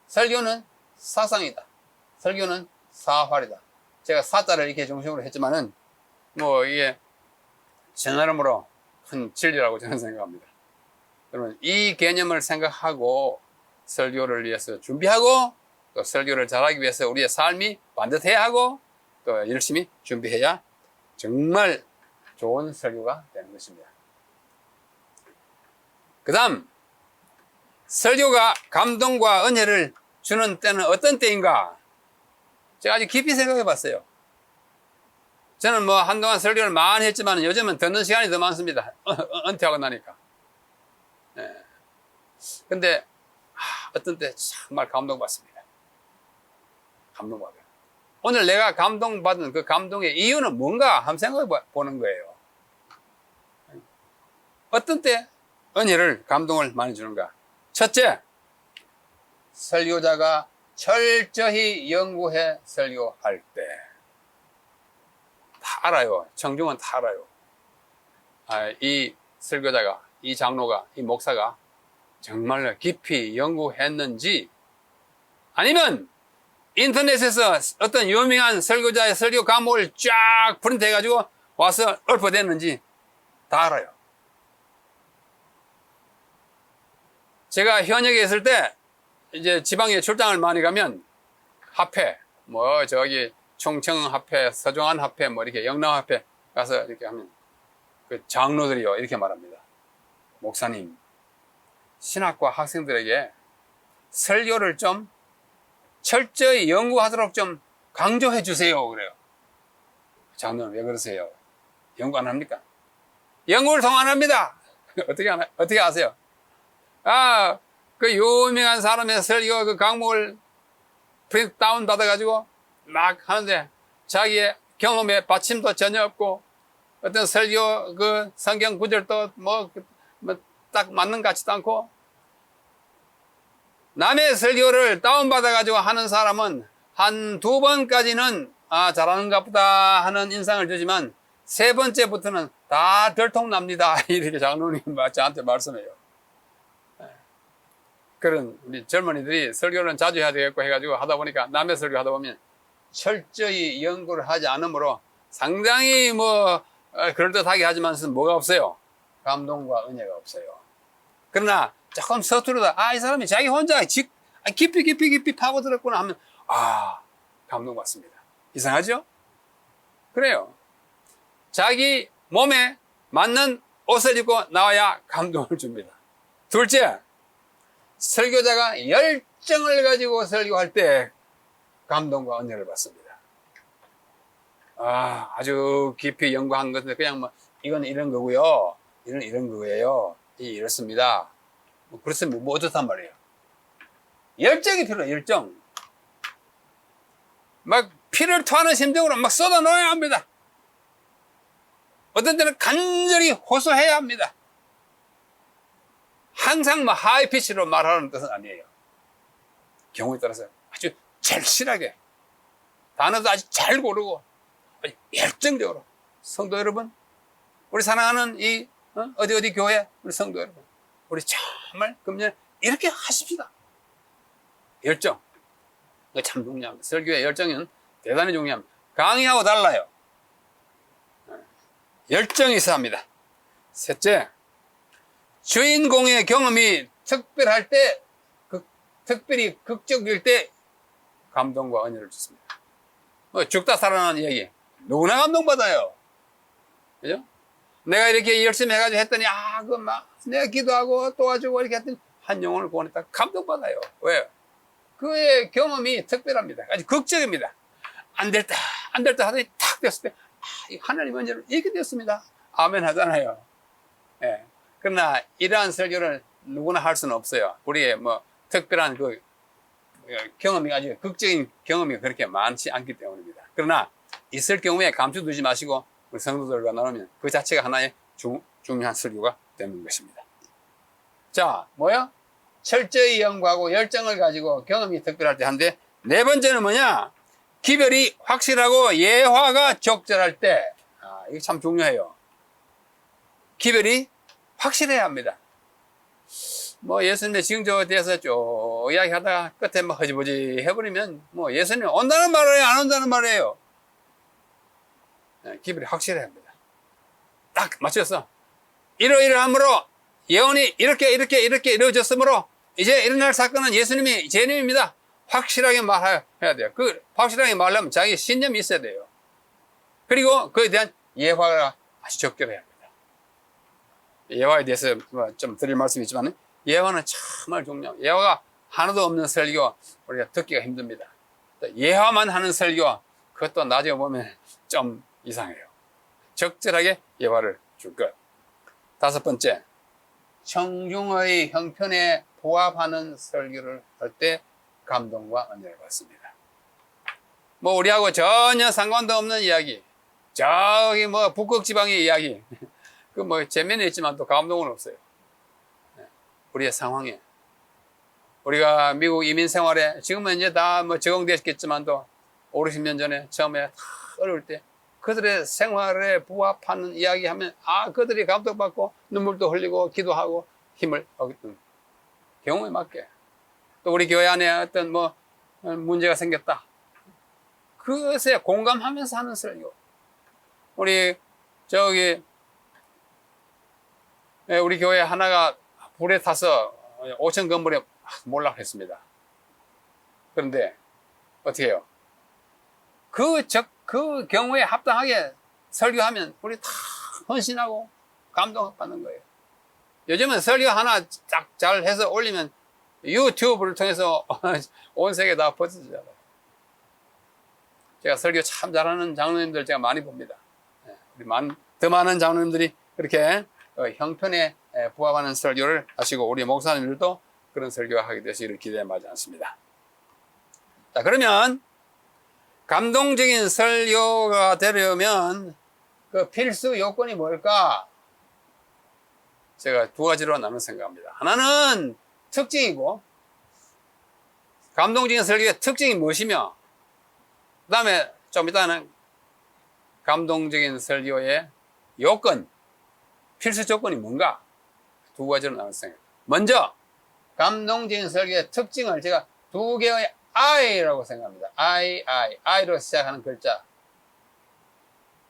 설교는 사상이다. 설교는 사활이다. 제가 사자를 이렇게 중심으로 했지만은 뭐 이게 제 나름으로 큰 진리라고 저는 생각합니다. 여러분 이 개념을 생각하고 설교를 위해서 준비하고 또 설교를 잘하기 위해서 우리의 삶이 반듯해야 하고 또 열심히 준비해야 정말 좋은 설교가 되는 것입니다. 그 다음 설교가 감동과 은혜를 주는 때는 어떤 때인가? 제가 아주 깊이 생각해 봤어요. 저는 뭐 한동안 설교를 많이 했지만 요즘은 듣는 시간이 더 많습니다. 은퇴하고 나니까. 네. 근데 어떤 때 정말 감동받습니다. 감동받아요. 오늘 내가 감동받은 그 감동의 이유는 뭔가 한번 생각해 보는 거예요. 어떤 때 은혜를, 감동을 많이 주는가? 첫째, 설교자가 철저히 연구해 설교할 때. 다 알아요. 청중은 다 알아요. 이 설교자가, 이 장로가, 이 목사가 정말로 깊이 연구했는지 아니면 인터넷에서 어떤 유명한 설교자의 설교 과목을 쫙 프린트해가지고 와서 읊어댔는지 다 알아요. 제가 현역에 있을 때 이제 지방에 출장을 많이 가면 합회, 뭐 저기 충청 합회, 서종안 합회, 뭐 이렇게 영남 합회 가서 이렇게 하면 그 장로들이요 이렇게 말합니다. 목사님, 신학과 학생들에게 설교를 좀 철저히 연구하도록 좀 강조해 주세요. 그래요. 장로는 왜 그러세요? 연구 안 합니까? 연구를 통 안 합니다. 어떻게 아세요? 그 유명한 사람의 설교 그 강목을 프린트 다운 받아가지고 막 하는데 자기의 경험에 받침도 전혀 없고 어떤 설교 그 성경 구절도 뭐 딱 맞는 것 같지도 않고 남의 설교를 다운받아가지고 하는 사람은 한 2번까지는 잘하는가 보다 하는 인상을 주지만 3번째부터는 다 들통납니다. 이렇게 장로님 저한테 말씀해요. 그런 우리 젊은이들이 설교는 자주 해야 되겠고 해가지고 하다 보니까 남의 설교 하다 보면 철저히 연구를 하지 않으므로 상당히 그럴듯하게 하지만 뭐가 없어요? 감동과 은혜가 없어요. 그러나 조금 서투르다. 이 사람이 자기 혼자 깊이 파고들었구나 하면 감동받습니다. 이상하죠? 그래요. 자기 몸에 맞는 옷을 입고 나와야 감동을 줍니다. 둘째, 설교자가 열정을 가지고 설교할 때 감동과 은혜를 받습니다. 아주 깊이 연구한 것인데 그냥 이건 이런 거고요. 이건 이런 거예요. 이렇습니다. 그렇으면 어떻단 말이에요. 열정이 필요해요. 열정. 막 피를 토하는 심정으로 막 쏟아 넣어야 합니다. 어떤 때는 간절히 호소해야 합니다. 항상 하이피치로 말하는 뜻은 아니에요. 경우에 따라서 아주 절실하게 단어도 아주 잘 고르고 아주 열정적으로. 성도 여러분, 우리 사랑하는 이 어디 교회 우리 성도 여러분, 우리 정말 금년 이렇게 하십시다. 열정. 이거 참 중요합니다. 설교의 열정은 대단히 중요합니다. 강의하고 달라요. 열정이 있어야 합니다. 셋째, 주인공의 경험이 특별할 때, 특별히 극적일 때 감동과 은혜를 주습니다. 죽다 살아나는 이야기. 누구나 감동받아요. 그죠? 내가 이렇게 열심히 해가지고 했더니, 내가 기도하고 도와주고 이렇게 했더니, 한 영혼을 구원했다. 감동받아요. 왜요? 그의 경험이 특별합니다. 아주 극적입니다. 안 될 때 하더니 탁 됐을 때, 하나님 은혜로 이렇게 됐습니다. 아멘 하잖아요. 예. 그러나 이러한 설교를 누구나 할 수는 없어요. 우리의 특별한 경험이 아주 극적인 경험이 그렇게 많지 않기 때문입니다. 그러나 있을 경우에 감추두지 마시고 우리 성도들과 나누면 그 자체가 하나의 중요한 설교가 되는 것입니다. 자, 철저히 연구하고 열정을 가지고 경험이 특별할 때 한데, 네 번째는 기별이 확실하고 예화가 적절할 때. 이게 참 중요해요. 기별이 확실해야 합니다. 예수님의 징조에 대해서 쭉 이야기하다가 끝에 허지부지 해버리면 예수님 온다는 말이에요, 안 온다는 말이에요. 기별이 확실해야 합니다. 딱 맞췄어. 이러이러함으로 예언이 이렇게 이루어졌으므로 이제 일어날 사건은 예수님이 재림입니다. 확실하게 말해야 돼요. 확실하게 말하려면 자기 신념이 있어야 돼요. 그리고 그에 대한 예화가 아주 적절해야 합니다. 예화에 대해서 좀 드릴 말씀이 있지만, 예화는 정말 중요해요. 예화가 하나도 없는 설교, 우리가 듣기가 힘듭니다. 예화만 하는 설교, 그것도 나중에 보면 좀 이상해요. 적절하게 예화를 줄 것. 다섯 번째, 청중의 형편에 부합하는 설교를 할 때 감동과 은혜를 받습니다. 우리하고 전혀 상관도 없는 이야기, 저기 북극 지방의 이야기, 재미는 있지만 또 감동은 없어요. 우리의 상황에, 우리가 미국 이민 생활에 지금은 이제 다 적응됐겠지만도 50년 전에 처음에 어려울 때 그들의 생활에 부합하는 이야기 하면 그들이 감동받고 눈물도 흘리고 기도하고 힘을 얻는 경우에 맞게, 또 우리 교회 안에 어떤 문제가 생겼다, 그것에 공감하면서 하는 설교. 우리 교회 하나가 불에 타서 5층 건물에 몰락했습니다. 그런데 어떻게 해요? 그 경우에 합당하게 설교하면 우리 다 헌신하고 감동받는 거예요. 요즘은 설교 하나 딱 잘 해서 올리면 유튜브를 통해서 온 세계 다 퍼지잖아요. 제가 설교 참 잘하는 장로님들 제가 많이 봅니다. 더 많은 장로님들이 그렇게 형편에 부합하는 설교를 하시고, 우리 목사님들도 그런 설교가 하게 되시기를 기대하지 않습니다. 자, 그러면 감동적인 설교가 되려면 그 필수 요건이 뭘까? 제가 두 가지로 나눠 생각합니다. 하나는 특징이고, 감동적인 설교의 특징이 무엇이며, 그 다음에 좀 이따는 감동적인 설교의 요건, 필수 조건이 뭔가? 두 가지로 나눌 생각. 먼저 감동적인 설교의 특징을 제가 두 개의 I라고 생각합니다. I로 시작하는 글자.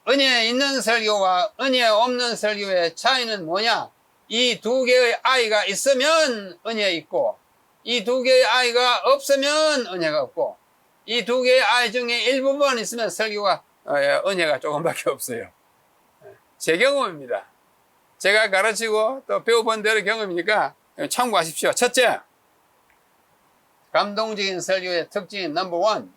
은혜 있는 설교와 은혜 없는 설교의 차이는 뭐냐? 이 두 개의 I가 있으면 은혜 있고, 이 두 개의 I가 없으면 은혜가 없고, 이 두 개의 I 중에 일부분 있으면 설교가 은혜가 조금밖에 없어요. 제 경험입니다. 제가 가르치고 또 배워본 대로 경험이니까 참고하십시오. 첫째, 감동적인 설교의 특징인 넘버 원,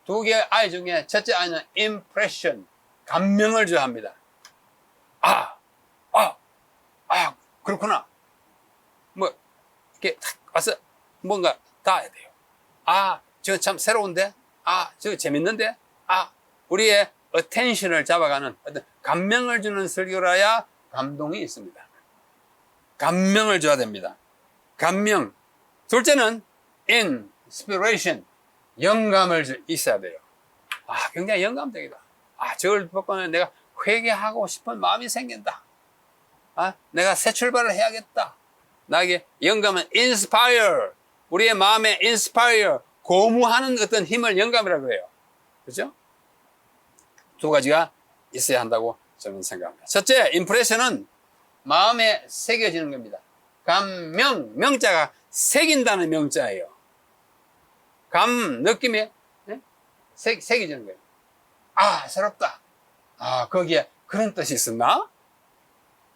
두 개의 I 중에 첫째 I는 impression, 감명을 줘야 합니다. 그렇구나. 뭐 이렇게 탁 와서 뭔가 닿아야 돼요. 저거 참 새로운데? 저거 재밌는데? 우리의 attention을 잡아가는 어떤 감명을 주는 설교라야 감동이 있습니다. 감명을 줘야 됩니다. 감명. 둘째는 inspiration, 영감을 있어야 돼요. 굉장히 영감적이다. 저걸 보고는 내가 회개하고 싶은 마음이 생긴다. 내가 새 출발을 해야겠다. 나에게 영감은 inspire, 우리의 마음에 inspire, 고무하는 어떤 힘을 영감이라고 해요. 그렇죠? 두 가지가 있어야 한다고 저는 생각합니다. 첫째, impression은 마음에 새겨지는 겁니다. 감명, 명자가 새긴다는 명자예요. 느낌에 새겨지는 거예요. 새롭다. 거기에 그런 뜻이 있었나?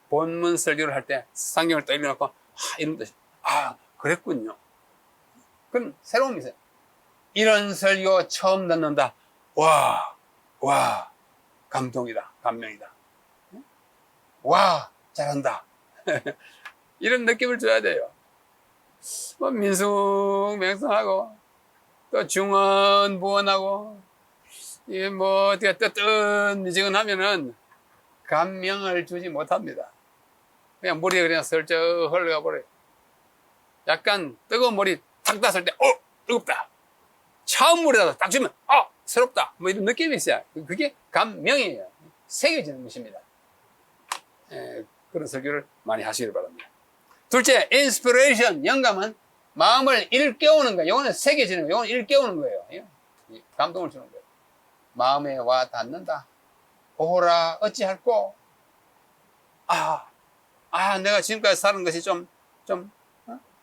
본문 설교를 할 때 성경을 또 읽어놓고 이런 뜻이 그랬군요. 그럼 새로움이 있어요. 이런 설교 처음 듣는다. 와 감동이다. 감명이다. 잘한다. 이런 느낌을 줘야 돼요. 민숭맹숭하고 또 중언부언하고 이게 어떻게 뜨뜻미지근하면은 감명을 주지 못합니다. 그냥 머리에 그냥 슬쩍 흘러가 버려요. 약간 뜨거운 머리 탁 땄을 때 뜨겁다. 차운 물에다가 딱 주면 새롭다. 이런 느낌이 있어요. 그게 감명이에요. 새겨지는 것입니다. 그런 설교를 많이 하시길 바랍니다. 둘째, inspiration, 영감은 마음을 일깨우는 거예요. 이거는 새겨지는 거예요. 이거는 일깨우는 거예요. 감동을 주는 거예요. 마음에 와 닿는다. 오호라 어찌할꼬? 내가 지금까지 사는 것이 좀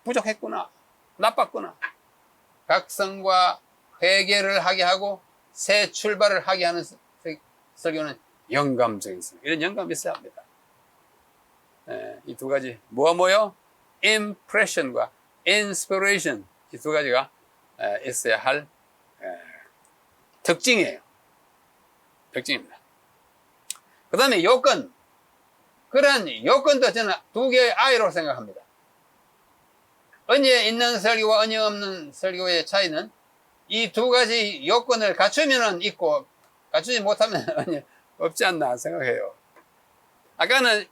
부족했구나. 나빴구나. 각성과 회개를 하게 하고 새 출발을 하게 하는 설교는 영감적인 설교. 이런 영감이 있어야 합니다. 이 두 가지 뭐요? impression과 inspiration, 이 두 가지가 있어야 할 특징이에요. 특징입니다. 그 다음에 요건. 그런 요건도 저는 두 개의 I로 생각합니다. 은혜 있는 설교와 은혜 없는 설교의 차이는 이 두 가지 요건을 갖추면은 있고 갖추지 못하면 은혜 없지 않나 생각해요. 아까는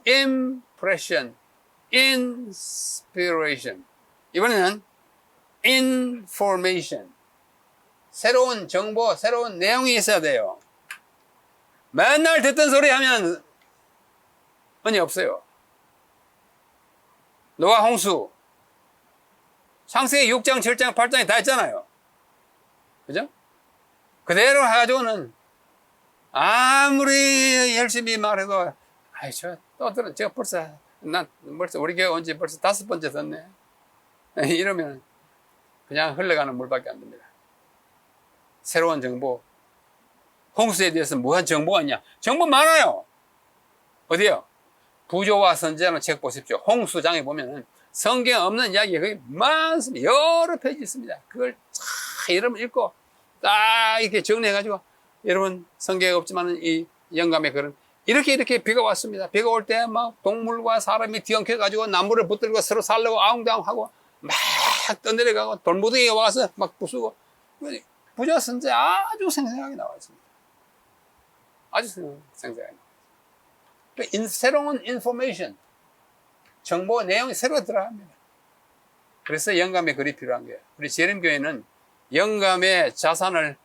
impression, inspiration. 이번에는 information. 새로운 정보, 새로운 내용이 있어야 돼요. 맨날 듣던 소리 하면 은혜 없어요. 노아 홍수, 창세기 6장, 7장, 8장이 다 있잖아요. 그죠? 그대로 해가지고는 아무리 열심히 말해도 제가 벌써 우리 교회 온 지 벌써 5번째 듣네. 이러면 그냥 흘러가는 물밖에 안 됩니다. 새로운 정보, 홍수에 대해서 무한 정보가 있냐? 정보 많아요. 어디요? 부조와 선지자는 책 보십시오. 홍수장에 보면은 성경에 없는 이야기가 거기 많습니다. 여러 페이지 있습니다. 그걸 여러분 읽고 딱 이렇게 정리해가지고 여러분 성경에 없지만은 이 영감의 글은 이렇게 비가 왔습니다. 비가 올 때 막 동물과 사람이 뒤엉켜가지고 나무를 붙들고 서로 살려고 아웅다웅하고 막 떠내려가고 돌무더기가 와서 막 부수고 부조 선지자 아주 생생하게 나와 있습니다. 아주 생생하게 나와 있습니다. 새로운 인포메이션, 정보 내용이 새로 들어갑니다. 그래서 영감의 글이 필요한 거예요. 우리 재림교회는 영감의 자산을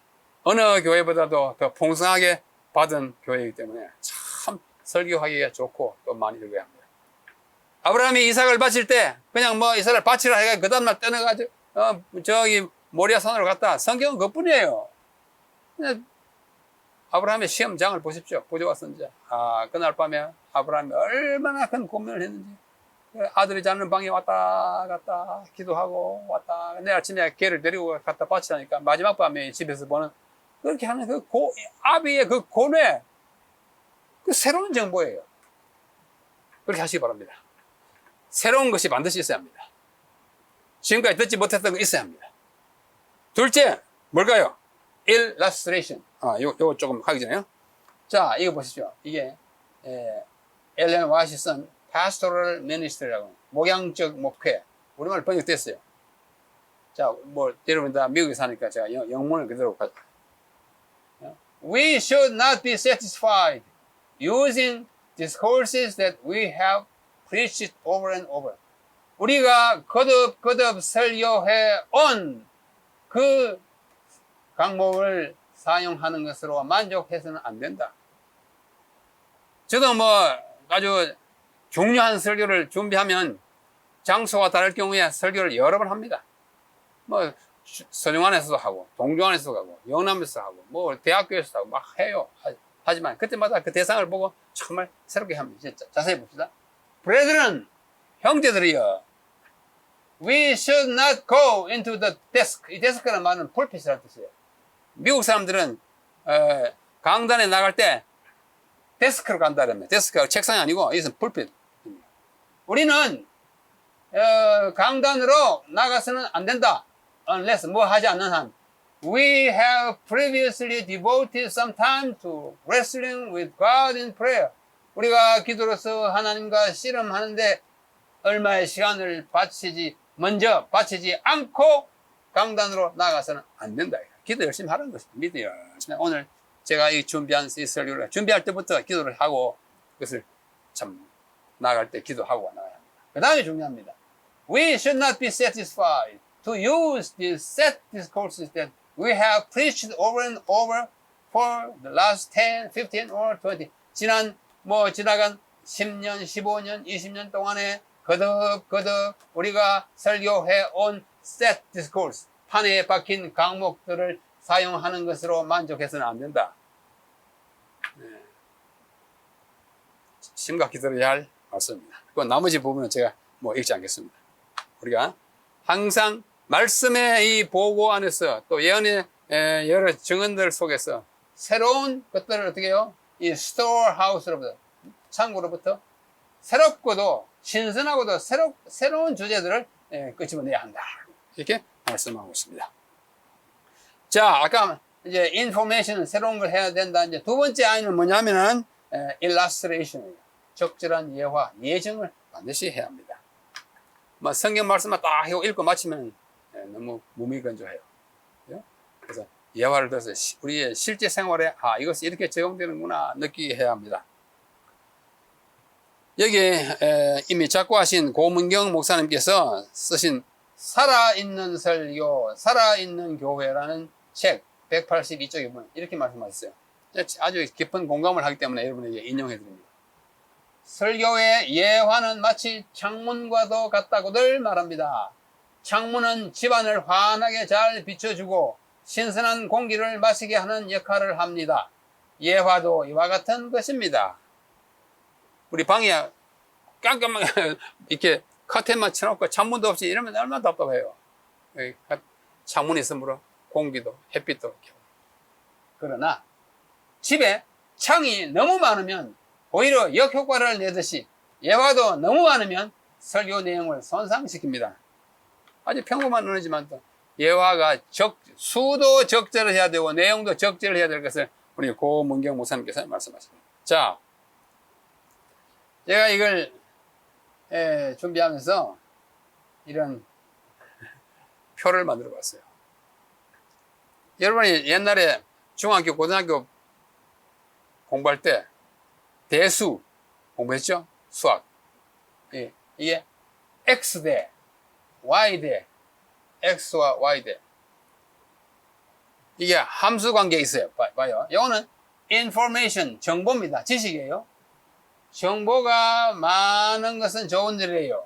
어느 교회보다도 더 풍성하게 받은 교회이기 때문에 참 설교하기가 좋고 또 많이 읽어야 합니다. 아브라함이 이삭을 바칠 때 그냥 뭐 이삭을 바치라 해가 그 다음날 떠나가지고 저기 모리아 산으로 갔다. 성경은 그뿐이에요. 그냥 아브라함의 시험장을 보십시오. 보조와 선지자. 그날 밤에 아브라함이 얼마나 큰 고민을 했는지. 아들이 자는 방에 왔다 갔다 기도하고 왔다. 내일 아침에 걔를 데리고 갔다 바치라니까 마지막 밤에 집에서 보는 그렇게 하는 그 아비의 그 고뇌. 그 새로운 정보예요. 그렇게 하시기 바랍니다. 새로운 것이 반드시 있어야 합니다. 지금까지 듣지 못했던 거 있어야 합니다. 둘째, 뭘까요? illustration. 요거 조금 하기 전에요. 자, 이거 보시죠. 이게, 엘렌 와시 쓴 pastoral ministry라고, 목양적 목회. 우리말 번역됐어요. 자, 뭐, 여러분 다 미국에 사니까 제가 영문을 그대로 가져. We should not be satisfied using discourses that we have preached over and over. 우리가 거듭 설교해 온 그 강목을 사용하는 것으로 만족해서는 안 된다. 저도 뭐 아주 중요한 설교를 준비하면 장소가 다를 경우에 설교를 여러 번 합니다. 뭐 서중안에서도 하고 동중안에서도 하고 영남에서도 하고 뭐 대학교에서도 하고 막 해요. 하지만 그때마다 그 대상을 보고 정말 새롭게 합니다. 자세히 봅시다. Brethren, 형제들이여, we should not go into the desk. 이 데스크라는 말은 폴핏이라는 뜻이에요. 미국 사람들은 강단에 나갈 때 데스크로 간다라며. 데스크가 책상이 아니고 이것은 폴핏. 우리는 강단으로 나가서는 안 된다. Unless 뭐 하지 않는 한. We have previously devoted some time to wrestling with God in prayer. 우리가 기도로서 하나님과 씨름하는데 얼마의 시간을 먼저 바치지 않고 강단으로 나가서는 안 된다. 기도 열심히 하라는 것입니다. 믿어 열심히. 오늘 제가 이 준비한 이 설교를 준비할 때부터 기도를 하고 그것을 참 나갈 때 기도하고 나가야 합니다. 그 다음에 중요합니다. We should not be satisfied to use these set discourses that we have preached over and over for the last 10, 15 or 20. 지나간 10년, 15년, 20년 동안에 거듭 우리가 설교해 온 set discourse, 판에 박힌 강목들을 사용하는 것으로 만족해서는 안 된다. 심각히 들어야 할 말씀입니다. 그 나머지 부분은 제가 뭐 읽지 않겠습니다. 우리가 항상 말씀의 이 보고 안에서 또 예언의 여러 증언들 속에서 새로운 것들을 어떻게 해요? 이 스토어하우스로부터, 창고로부터 새롭고도 신선하고도 새로운 주제들을 끄집어내야 한다. 이렇게 말씀하고 있습니다. 자, 아까 이제 인포메이션은 새로운 걸 해야 된다. 이제 두 번째 아이는 뭐냐면은 illustration이에요. 적절한 예화, 예증을 반드시 해야 합니다. 뭐 성경 말씀만 딱 읽고 마치면 너무 무미건조해요. 그래서 예화를 들어서 우리의 실제 생활에 이것이 이렇게 적용되는구나 느끼게 해야 합니다. 여기에 이미 작고하신 고문경 목사님께서 쓰신 살아있는 설교, 살아있는 교회라는 책 182쪽에 보면 이렇게 말씀하셨어요. 아주 깊은 공감을 하기 때문에 여러분에게 인용해 드립니다. 설교의 예화는 마치 창문과도 같다고들 말합니다. 창문은 집안을 환하게 잘 비춰주고 신선한 공기를 마시게 하는 역할을 합니다. 예화도 이와 같은 것입니다. 우리 방에 깜깜하게 이렇게 커튼만 쳐놓고 창문도 없이 이러면 얼마나 답답해요. 창문이 있으므로 공기도 햇빛도 이렇게. 그러나 집에 창이 너무 많으면 오히려 역효과를 내듯이 예화도 너무 많으면 설교 내용을 손상시킵니다. 아주 평범한 언어지만 또 예화가 수도 적절해야 되고 내용도 적절해야 될 것을 우리 고문경 목사님께서 말씀하십니다. 자, 제가 이걸 준비하면서 이런 표를 만들어 봤어요. 여러분이 옛날에 중학교, 고등학교 공부할 때 대수 공부했죠? 수학. 이게 X대, Y대, X와 Y대. 이게 함수 관계에 있어요. 봐요. 이거는 information, 정보입니다. 지식이에요. 정보가 많은 것은 좋은 일이에요.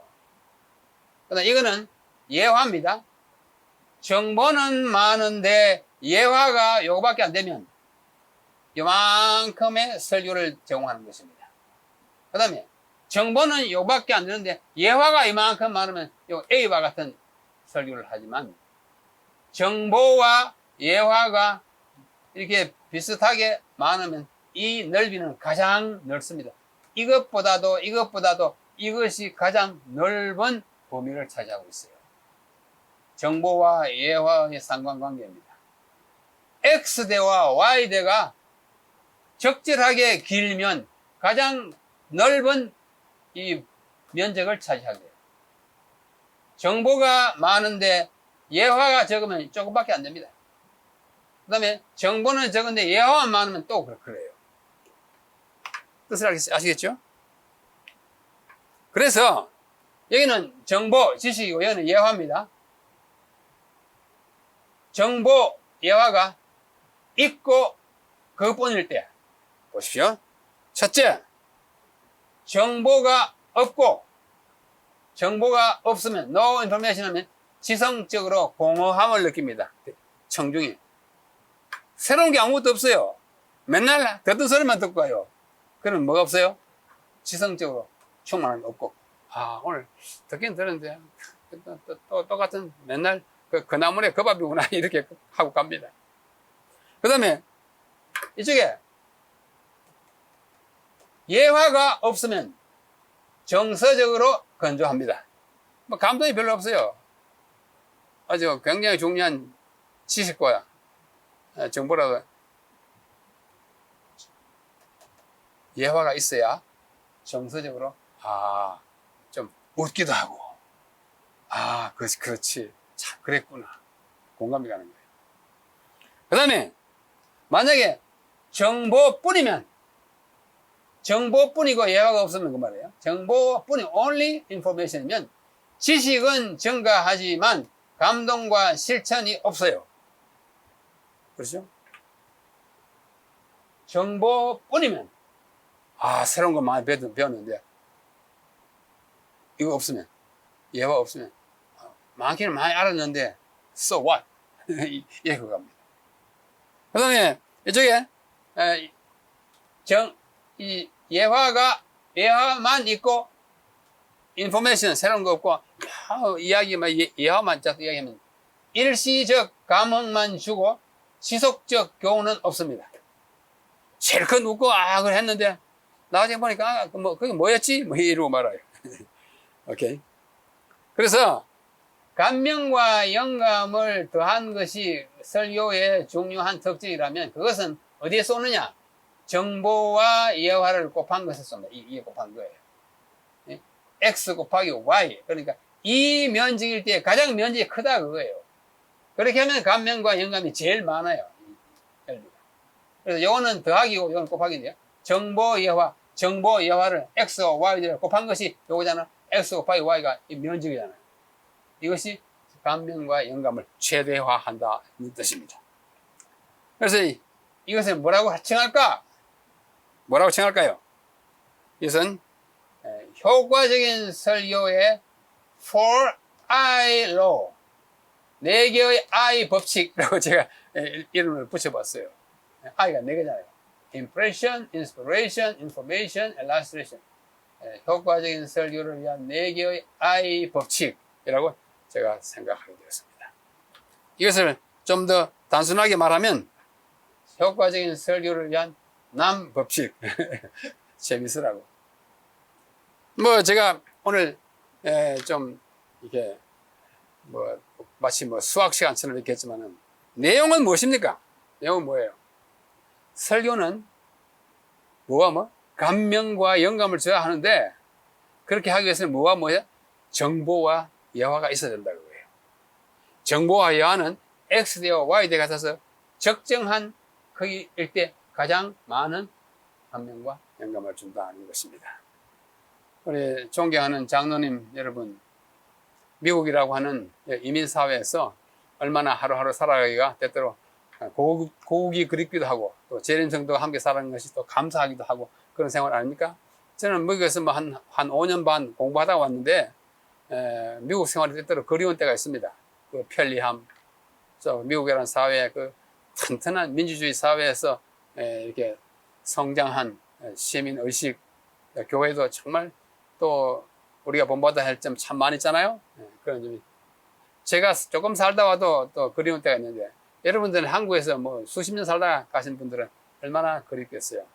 그러나 이거는 예화입니다. 정보는 많은데 예화가 요거밖에 안 되면 요만큼의 설교를 제공하는 것입니다. 그 다음에 정보는 요거밖에 안 되는데 예화가 이만큼 많으면 요 A와 같은 설교를 하지만 정보와 예화가 이렇게 비슷하게 많으면 이 넓이는 가장 넓습니다. 이것보다도 이것이 가장 넓은 범위를 차지하고 있어요. 정보와 예화의 상관관계입니다. X대와 Y대가 적절하게 길면 가장 넓은 이 면적을 차지하게 돼요. 정보가 많은데 예화가 적으면 조금밖에 안 됩니다. 그 다음에 정보는 적은데 예화만 많으면 또 그래요. 뜻을 아시겠죠? 그래서 여기는 정보, 지식이고 여기는 예화입니다. 정보, 예화가 있고 그것뿐일 때 보십시오. 첫째, 정보가 없고 정보가 없으면 no information 하면 지성적으로 공허함을 느낍니다. 청중이 새로운 게 아무것도 없어요. 맨날 듣던 소리만 듣고 가요. 그러면 뭐가 없어요? 지성적으로 충만함이 없고 오늘 듣긴 들었는데 또 똑같은 맨날 그 나물에 그 밥이구나 이렇게 하고 갑니다. 그 다음에 이쪽에 예화가 없으면 정서적으로 건조합니다. 뭐 감동이 별로 없어요. 아주 굉장히 중요한 지식과 정보라도 예화가 있어야 정서적으로 좀 웃기도 하고 그렇지 참 그랬구나 공감이 가는 거예요. 그 다음에 만약에 정보뿐이고 예화가 없으면 그 말이에요. 정보뿐이 only information이면 지식은 증가하지만 감동과 실천이 없어요. 그렇죠? 정보뿐이면 새로운 거 많이 배웠는데 이거 없으면 예화 없으면 많기는 많이 알았는데 so what? 이렇게 갑니다. 그 다음에 이쪽에 이 예화만 있고 인포메이션 새로운 거 없고 예화만 짝 이야기하면 일시적 감흥만 주고 지속적 교훈은 없습니다. 실컷 웃고 그걸 했는데 나중에 보니까 그게 뭐였지? 이러고 말아요. 오케이. 그래서 감명과 영감을 더한 것이 설교의 중요한 특징이라면 그것은 어디에 쏘느냐? 정보와 예화를 곱한 것에 쏩니다. 이게 곱한 거예요. X 곱하기 Y. 그러니까 이 면적일 때 가장 면적이 크다 그거예요. 그렇게 하면 감명과 영감이 제일 많아요. 그래서 이거는 더하기고 이건 곱하기인데요. 정보 예화를 X와 Y를 곱한 것이 요거잖아. X 곱하기 Y가 이 면적이잖아요. 이것이 감명과 영감을 최대화한다는 뜻입니다. 그래서 이것을 뭐라고 칭할까? 뭐라고 칭할까요? 이것은 효과적인 설교의 4I law, 4개의 I 법칙이라고 제가 이름을 붙여봤어요. I가 4개잖아요. Impression, Inspiration, Information, Illustration. 효과적인 설교를 위한 4개의 I 법칙이라고 제가 생각하게 되었습니다. 이것을 좀 더 단순하게 말하면 효과적인 설교를 위한 남 법칙. 재밌으라고. 제가 오늘 좀 이렇게 마치 수학 시간처럼 이렇게 했지만은 내용은 무엇입니까? 내용은 뭐예요? 설교는 감명과 영감을 줘야 하는데 그렇게 하기 위해서는 뭐야? 정보와 예화가 있어야 된다고 해요. 정보와 예화는 X대와 Y대 같아서 적정한 크기일 때 가장 많은 감명과 영감을 준다는 것입니다. 우리 존경하는 장로님 여러분, 미국이라고 하는 이민사회에서 얼마나 하루하루 살아가기가 때때로 고국이 그립기도 하고 또 재림성도와 함께 살아가는 것이 또 감사하기도 하고 그런 생활 아닙니까? 저는 미국에서 뭐 한 5년 반 공부하다 왔는데, 미국 생활이 때때로 그리운 때가 있습니다. 그 편리함, 미국이라는 사회, 그 튼튼한 민주주의 사회에서 이렇게 성장한 시민 의식, 교회도 정말 또 우리가 본받아야 할 점 참 많이 있잖아요. 그런 점이 제가 조금 살다 와도 또 그리운 때가 있는데, 여러분들은 한국에서 뭐 수십 년 살다 가신 분들은 얼마나 그립겠어요.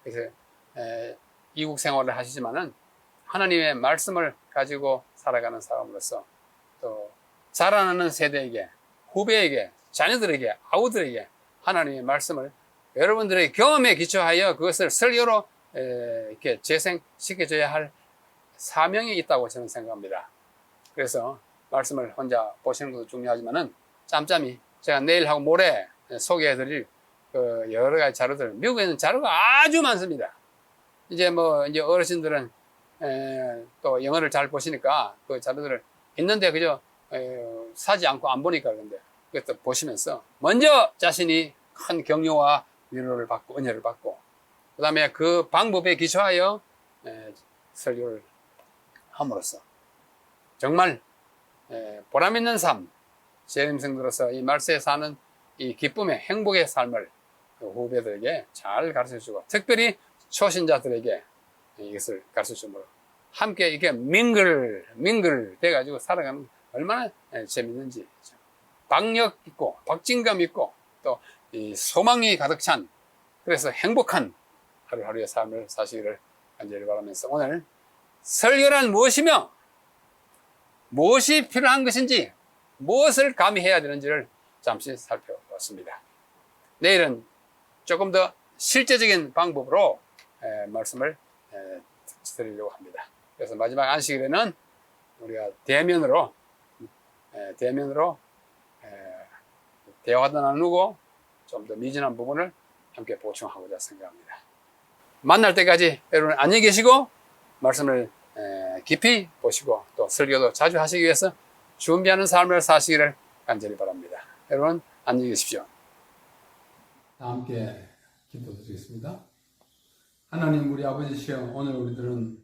그래서 이국 생활을 하시지만은 하나님의 말씀을 가지고 살아가는 사람으로서 또 자라나는 세대에게, 후배에게, 자녀들에게, 아우들에게 하나님의 말씀을 여러분들의 경험에 기초하여 그것을 설교로 이렇게 재생시켜줘야 할 사명이 있다고 저는 생각합니다. 그래서 말씀을 혼자 보시는 것도 중요하지만은 짬짬이 제가 내일하고 모레 소개해드릴 그 여러 가지 자료들, 미국에는 자료가 아주 많습니다. 이제 어르신들은 또 영어를 잘 보시니까 그 자료들을 있는데 그저 사지 않고 안 보니까 그런데 그것도 보시면서 먼저 자신이 큰 격려와 위로를 받고 은혜를 받고 그 다음에 그 방법에 기초하여 설교를 함으로써 정말 보람 있는 삶, 재림생들로서 이 말세에 사는 이 기쁨의 행복의 삶을 후배들에게 잘 가르쳐주고 특별히 초신자들에게 이것을 가르쳐주므로 함께 이렇게 민글 돼가지고 살아가는 얼마나 재밌는지 박력 있고 박진감 있고 또 이 소망이 가득 찬 그래서 행복한 하루하루의 삶을 사시기를 간절히 바라면서 오늘 설교란 무엇이며 무엇이 필요한 것인지 무엇을 감히 해야 되는지를 잠시 살펴봤습니다. 내일은 조금 더 실제적인 방법으로 말씀을 드리려고 합니다. 그래서 마지막 안식일에는 우리가 대면으로 대화도 나누고 좀 더 미진한 부분을 함께 보충하고자 생각합니다. 만날 때까지 여러분 안녕히 계시고 말씀을 깊이 보시고 또 설교도 자주 하시기 위해서 준비하는 삶을 사시기를 간절히 바랍니다. 여러분 안녕히 계십시오. 함께 기도드리겠습니다. 하나님 우리 아버지시여, 오늘 우리들은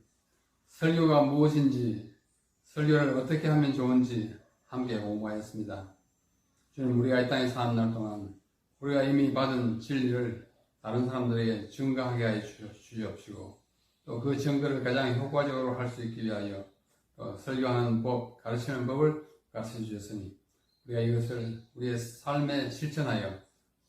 설교가 무엇인지, 설교를 어떻게 하면 좋은지 함께 공부하였습니다. 주님, 우리가 이 땅에 사는 날 동안 우리가 이미 받은 진리를 다른 사람들에게 증거하게 하여 주시옵시고 또 그 증거를 가장 효과적으로 할 수 있기 위하여 설교하는 법, 가르치는 법을 가르쳐 주셨으니 우리가 이것을 우리의 삶에 실천하여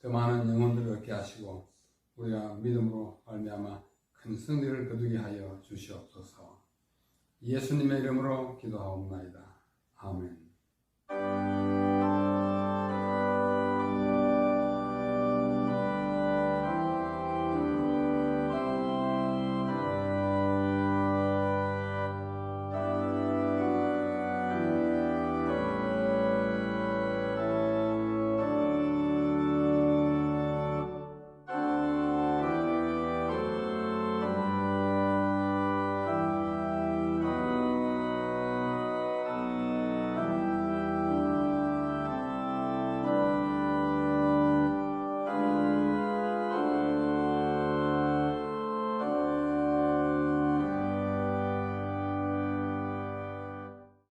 더 많은 영혼들을 얻게 하시고 우리가 믿음으로 말미암아 큰 승리를 거두게 하여 주시옵소서. 예수님의 이름으로 기도하옵나이다. 아멘.